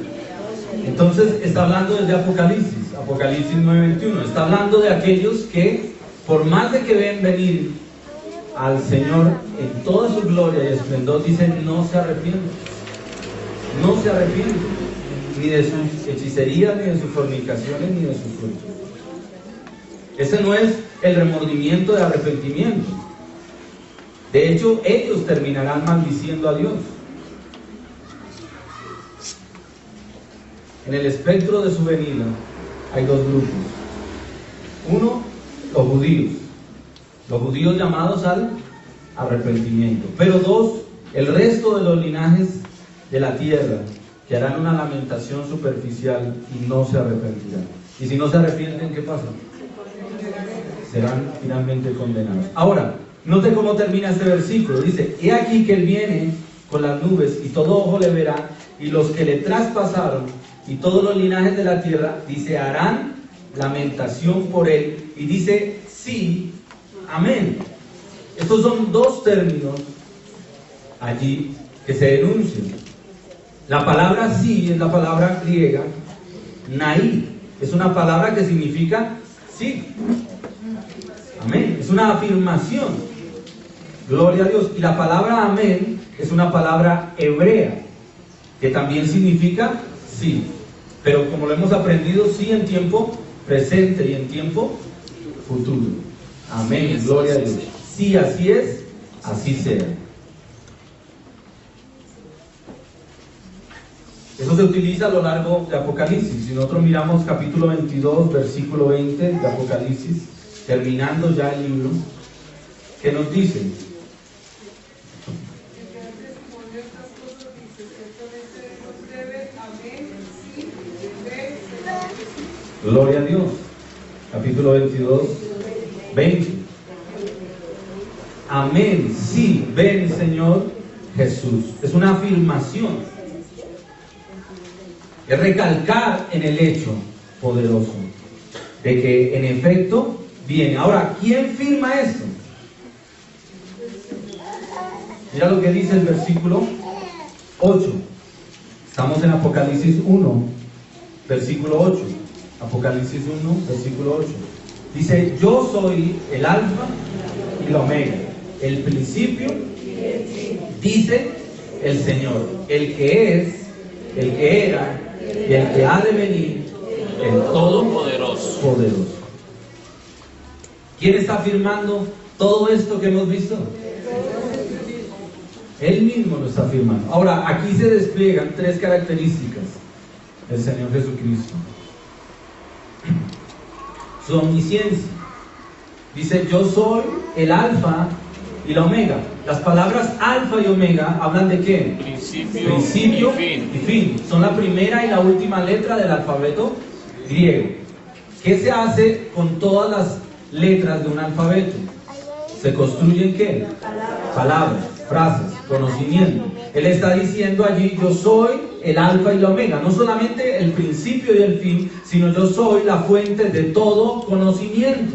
[SPEAKER 1] Entonces está hablando desde Apocalipsis, Apocalipsis 9:21. Está hablando de aquellos que, por más de que ven venir al Señor en toda su gloria y esplendor, dicen no se arrepienten. No se arrepienten. Ni de sus hechicerías, ni de sus fornicaciones, ni de sus frutos. Ese no es el remordimiento de arrepentimiento. De hecho, ellos terminarán maldiciendo a Dios. En el espectro de su venida hay dos grupos. Uno, los judíos llamados al arrepentimiento. Pero dos, el resto de los linajes de la tierra, que harán una lamentación superficial y no se arrepentirán. Y si no se arrepienten, ¿qué pasa? Serán finalmente condenados. Ahora, note cómo termina este versículo. Dice, he aquí que él viene con las nubes y todo ojo le verá, y los que le traspasaron
[SPEAKER 5] y todos los linajes de la tierra, dice, harán lamentación por él, y dice, sí, amén. Estos son dos términos allí que se denuncian. La palabra sí es la palabra griega, naí. Es una palabra que significa sí. Amén. Es una afirmación. Gloria a Dios. Y la palabra amén es una palabra hebrea, que también significa sí. Pero como lo hemos aprendido, sí en tiempo presente y en tiempo futuro. Amén. Gloria a Dios. Sí, así es, así sea. Eso se utiliza a lo largo de Apocalipsis. Si nosotros miramos capítulo 22, versículo 20 de Apocalipsis, terminando ya el libro, ¿qué nos dice? Gloria a Dios. Capítulo 22, 20. Amén. Sí, ven, Señor Jesús. Es una afirmación. Es recalcar en el hecho poderoso de que en efecto viene. Ahora, ¿quién firma esto? Mira lo que dice el versículo 8. Estamos en Apocalipsis 1, versículo 8. Apocalipsis 1, versículo 8. Dice, yo soy el alfa y la omega, el principio, dice el Señor, el que es, el que era y el que ha de venir, el Todopoderoso. ¿Quién está afirmando todo esto que hemos visto? Él mismo lo está afirmando. Ahora, aquí se despliegan tres características del Señor Jesucristo. Su omnisciencia. Dice, yo soy el alfa y la omega. Las palabras alfa y omega hablan de qué? Principio y fin. Son la primera y la última letra del alfabeto griego. ¿Qué se hace con todas las letras de un alfabeto? ¿Se construyen qué? Palabras, frases, conocimiento. Él está diciendo allí, yo soy el alfa y la omega. No solamente el principio y el fin, sino yo soy la fuente de todo conocimiento.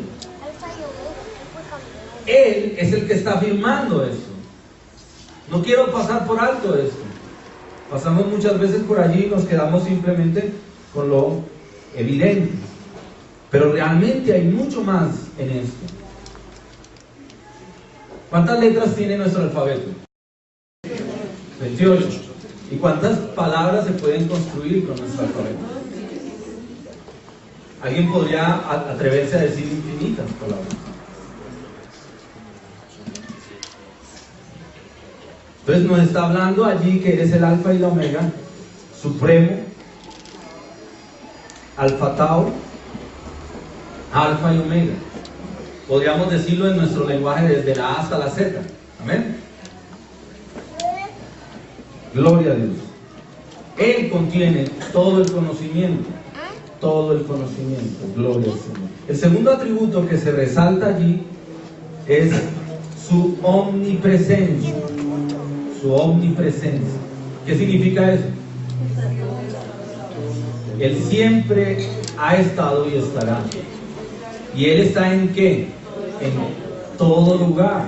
[SPEAKER 5] Él es el que está afirmando esto. No quiero pasar por alto esto. Pasamos muchas veces por allí y nos quedamos simplemente con lo evidente. Pero realmente hay mucho más en esto. ¿Cuántas letras tiene nuestro alfabeto? 28. ¿Y cuántas palabras se pueden construir con nuestro alfabeto? ¿Alguien podría atreverse a decir infinitas palabras? Entonces nos está hablando allí que eres el alfa y la omega, supremo, alfa tau, alfa y omega. Podríamos decirlo en nuestro lenguaje desde la A hasta la Z. Amén. Gloria a Dios. Él contiene todo el conocimiento. Todo el conocimiento. Gloria al Señor. El segundo atributo que se resalta allí es su omnipresencia. Su omnipresencia. ¿Qué significa eso? Él siempre ha estado y estará. ¿Y Él está en qué? En todo lugar.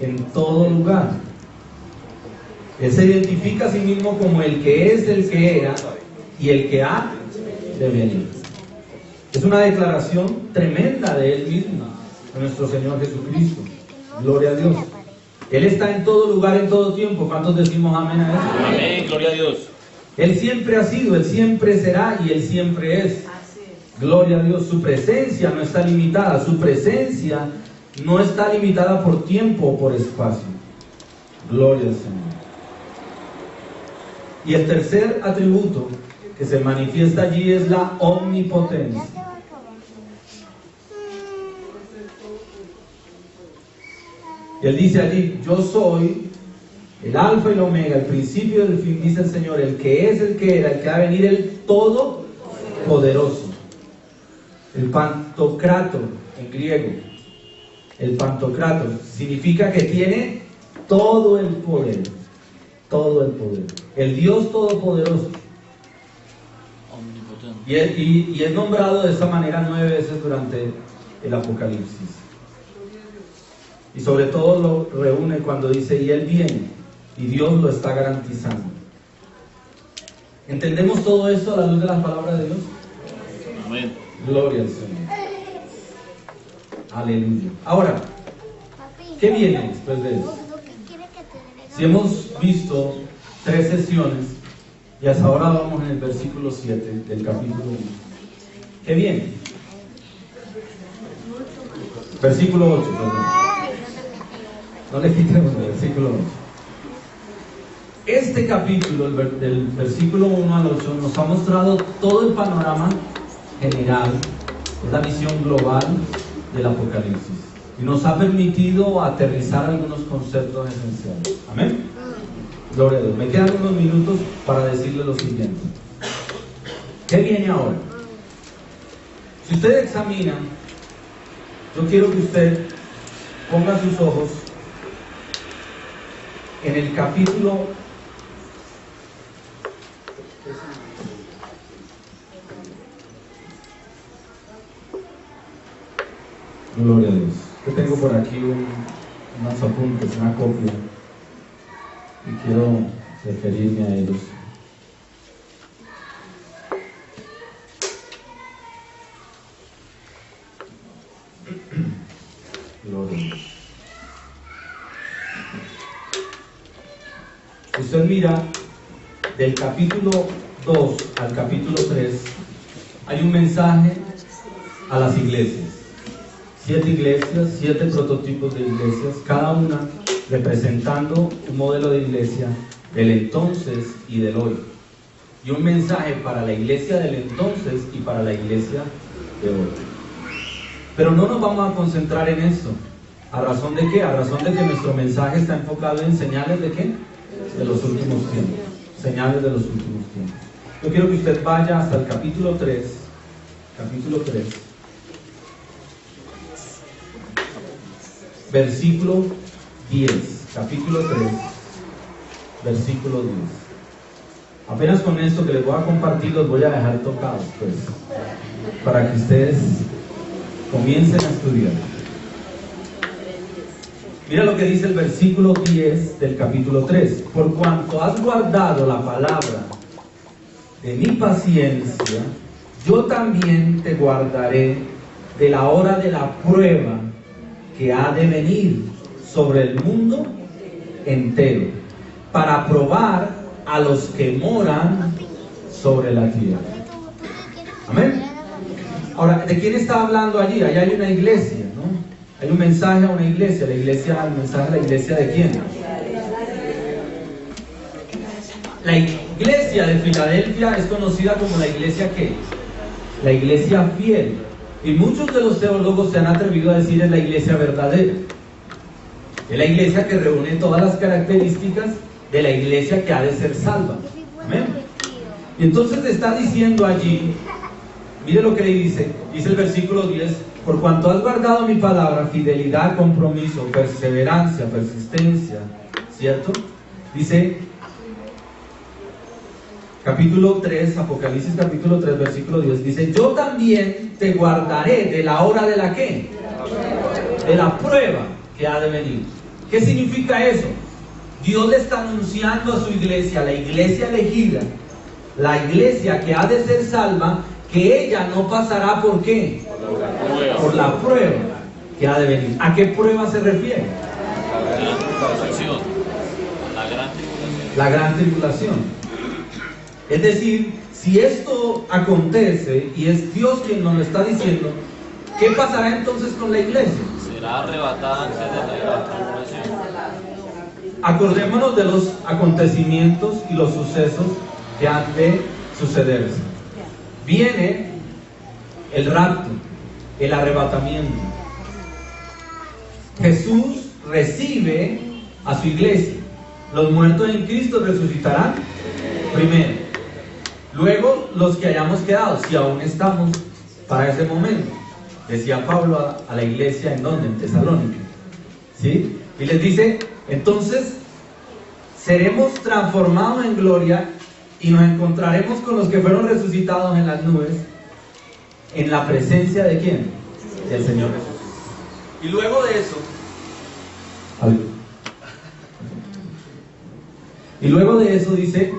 [SPEAKER 5] En todo lugar. Él se identifica a sí mismo como el que es, el que era y el que ha de venir. Es una declaración tremenda de Él mismo, de nuestro Señor Jesucristo. Gloria a Dios. Él está en todo lugar, en todo tiempo. ¿Cuántos decimos amén a eso?
[SPEAKER 2] Amén, gloria a Dios.
[SPEAKER 5] Él siempre ha sido, Él siempre será y Él siempre es. Gloria a Dios. Su presencia no está limitada. Su presencia no está limitada por tiempo o por espacio. Gloria al Señor. Y el tercer atributo que se manifiesta allí es la omnipotencia. Y Él dice allí, yo soy el alfa y el omega, el principio y el fin, dice el Señor, el que es, el que era, el que va a venir, el todopoderoso. El pantocrator en griego, el pantocrator significa que tiene todo el poder, todo el poder. El Dios todopoderoso. Y es nombrado de esta manera 9 veces durante el Apocalipsis. Y sobre todo lo reúne cuando dice, y Él viene, y Dios lo está garantizando. ¿Entendemos todo esto a la luz de la palabra de Dios?
[SPEAKER 2] Amén.
[SPEAKER 5] Gloria al Señor. Aleluya. Ahora, ¿qué viene después de eso? Si hemos visto 3 sesiones, y hasta ahora vamos en el versículo 7 del capítulo 1. ¿Qué viene? Versículo 8, perdón. No le quitemos el versículo 8. Este capítulo, del versículo 1 al 8, nos ha mostrado todo el panorama general, es la visión global del Apocalipsis. Y nos ha permitido aterrizar algunos conceptos esenciales. Amén. Gloria a Dios. Me quedan unos minutos para decirle lo siguiente. ¿Qué viene ahora? Si usted examina, yo quiero que usted ponga sus ojos en el capítulo Gloria a Dios. Yo tengo por aquí unos apuntes, una copia, y quiero referirme a ellos. Gloria a Dios. Si usted mira del capítulo 2 al capítulo 3, hay un mensaje a las iglesias. 7 iglesias, 7 prototipos de iglesias, cada una representando un modelo de iglesia del entonces y del hoy. Y un mensaje para la iglesia del entonces y para la iglesia de hoy. Pero no nos vamos a concentrar en eso. ¿A razón de qué? A razón de que nuestro mensaje está enfocado en señales de qué? De los últimos tiempos. Señales de los últimos tiempos. Yo quiero que usted vaya hasta el capítulo 3. Capítulo 3. Versículo 10, capítulo 3, versículo 10. Apenas con esto que les voy a compartir los voy a dejar tocados, pues, para que ustedes comiencen a estudiar. Mira lo que dice el versículo 10 del capítulo 3. Por cuanto has guardado la palabra de mi paciencia, yo también te guardaré de la hora de la prueba que ha de venir sobre el mundo entero, para probar a los que moran sobre la tierra. Amén. Ahora, ¿de quién está hablando allí? Allá hay una iglesia, ¿no? Hay un mensaje a una iglesia. El mensaje a la iglesia ¿de quién? La iglesia de Filadelfia es conocida como la iglesia ¿qué? La iglesia fiel. Y muchos de los teólogos se han atrevido a decir es la iglesia verdadera. Es la iglesia que reúne todas las características de la iglesia que ha de ser salva. Amén. Y entonces está diciendo allí, mire lo que le dice el versículo 10, por cuanto has guardado mi palabra, fidelidad, compromiso, perseverancia, persistencia, ¿cierto? Dice, capítulo 3, Apocalipsis capítulo 3, versículo 10, dice, yo también te guardaré de la hora de la ¿qué? De la prueba que ha de venir. ¿Qué significa eso? Dios le está anunciando a su iglesia, la iglesia elegida, la iglesia que ha de ser salva, que ella no pasará ¿por qué? Por la prueba que ha de venir. ¿A qué prueba se refiere? La gran tribulación. Es decir, si esto acontece y es Dios quien nos lo está diciendo, ¿qué pasará entonces con la iglesia?
[SPEAKER 2] Será arrebatada antes de la gran tribulación.
[SPEAKER 5] Acordémonos de los acontecimientos y los sucesos que han de sucederse. Viene el rapto, el arrebatamiento. Jesús recibe a su iglesia. Los muertos en Cristo resucitarán primero. Luego los que hayamos quedado, si aún estamos para ese momento. Decía Pablo a la iglesia en donde, en Tesalónica, ¿sí? Y les dice, entonces seremos transformados en gloria y nos encontraremos con los que fueron resucitados en las nubes, en la presencia de ¿quién? Del Señor Jesús. Y luego de eso, dice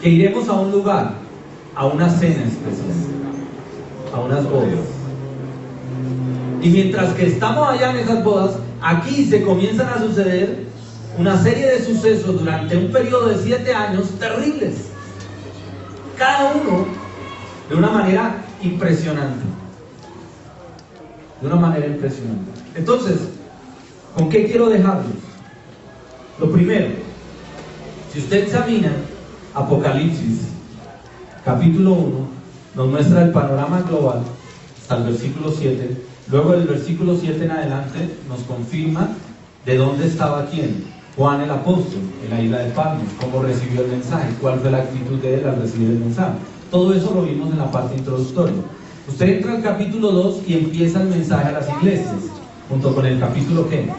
[SPEAKER 5] que iremos a un lugar, a una cena especial, a unas bodas. Y mientras que estamos allá en esas bodas, aquí se comienzan a suceder una serie de sucesos durante un periodo de 7 años terribles, cada uno de una manera impresionante. De una manera impresionante. Entonces, ¿con qué quiero dejarlos? Lo primero, si usted examina Apocalipsis, capítulo 1, nos muestra el panorama global hasta el versículo 7. Luego del versículo 7 en adelante nos confirma de dónde estaba quién. Juan el apóstol, en la isla de Patmos, cómo recibió el mensaje, cuál fue la actitud de él al recibir el mensaje. Todo eso lo vimos en la parte introductoria. Usted entra al capítulo 2 y empieza el mensaje a las iglesias, junto con el capítulo ¿qué?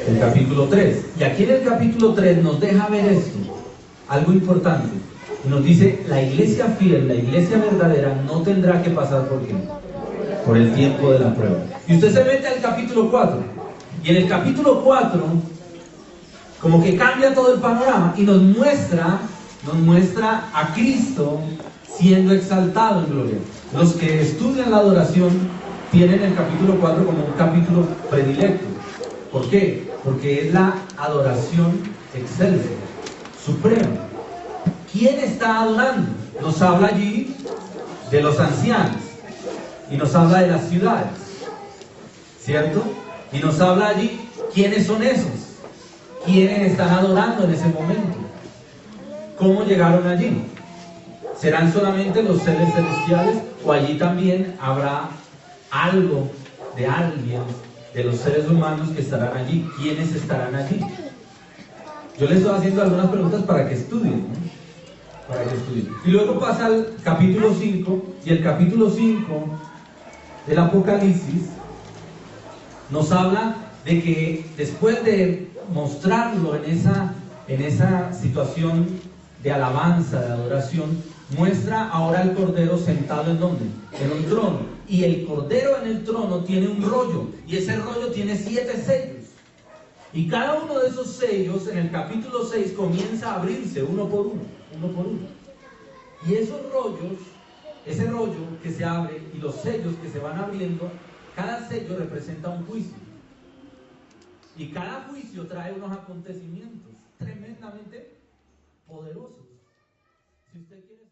[SPEAKER 5] El capítulo 3. Y aquí en el capítulo 3 nos deja ver esto, algo importante. Y nos dice, la iglesia fiel, la iglesia verdadera, no tendrá que pasar por ¿qué? Por el tiempo de la prueba. Y usted se mete al capítulo 4. Y en el capítulo 4, como que cambia todo el panorama y nos muestra a Cristo siendo exaltado en gloria. Los que estudian la adoración tienen el capítulo 4 como un capítulo predilecto. ¿Por qué? Porque es la adoración excelsa, suprema. ¿Quién está adorando? Nos habla allí de los ancianos y nos habla de las ciudades, ¿cierto? Y nos habla allí quiénes son esos, quiénes están adorando en ese momento, cómo llegaron allí. ¿Serán solamente los seres celestiales o allí también habrá algo de alguien, de los seres humanos que estarán allí? ¿Quiénes estarán allí? Yo les estoy haciendo algunas preguntas para que estudien, ¿no? Para que estudien. Y luego pasa al capítulo 5, y el capítulo 5 del Apocalipsis nos habla de que después de mostrarlo en esa situación de alabanza, de adoración, muestra ahora al Cordero sentado ¿en dónde? En un trono. Y el Cordero en el trono tiene un rollo, y ese rollo tiene 7 sellos. Y cada uno de esos sellos en el capítulo 6 comienza a abrirse uno por uno. Y esos rollos, ese rollo que se abre y los sellos que se van abriendo, cada sello representa un juicio. Y cada juicio trae unos acontecimientos tremendamente poderosos. Si usted quiere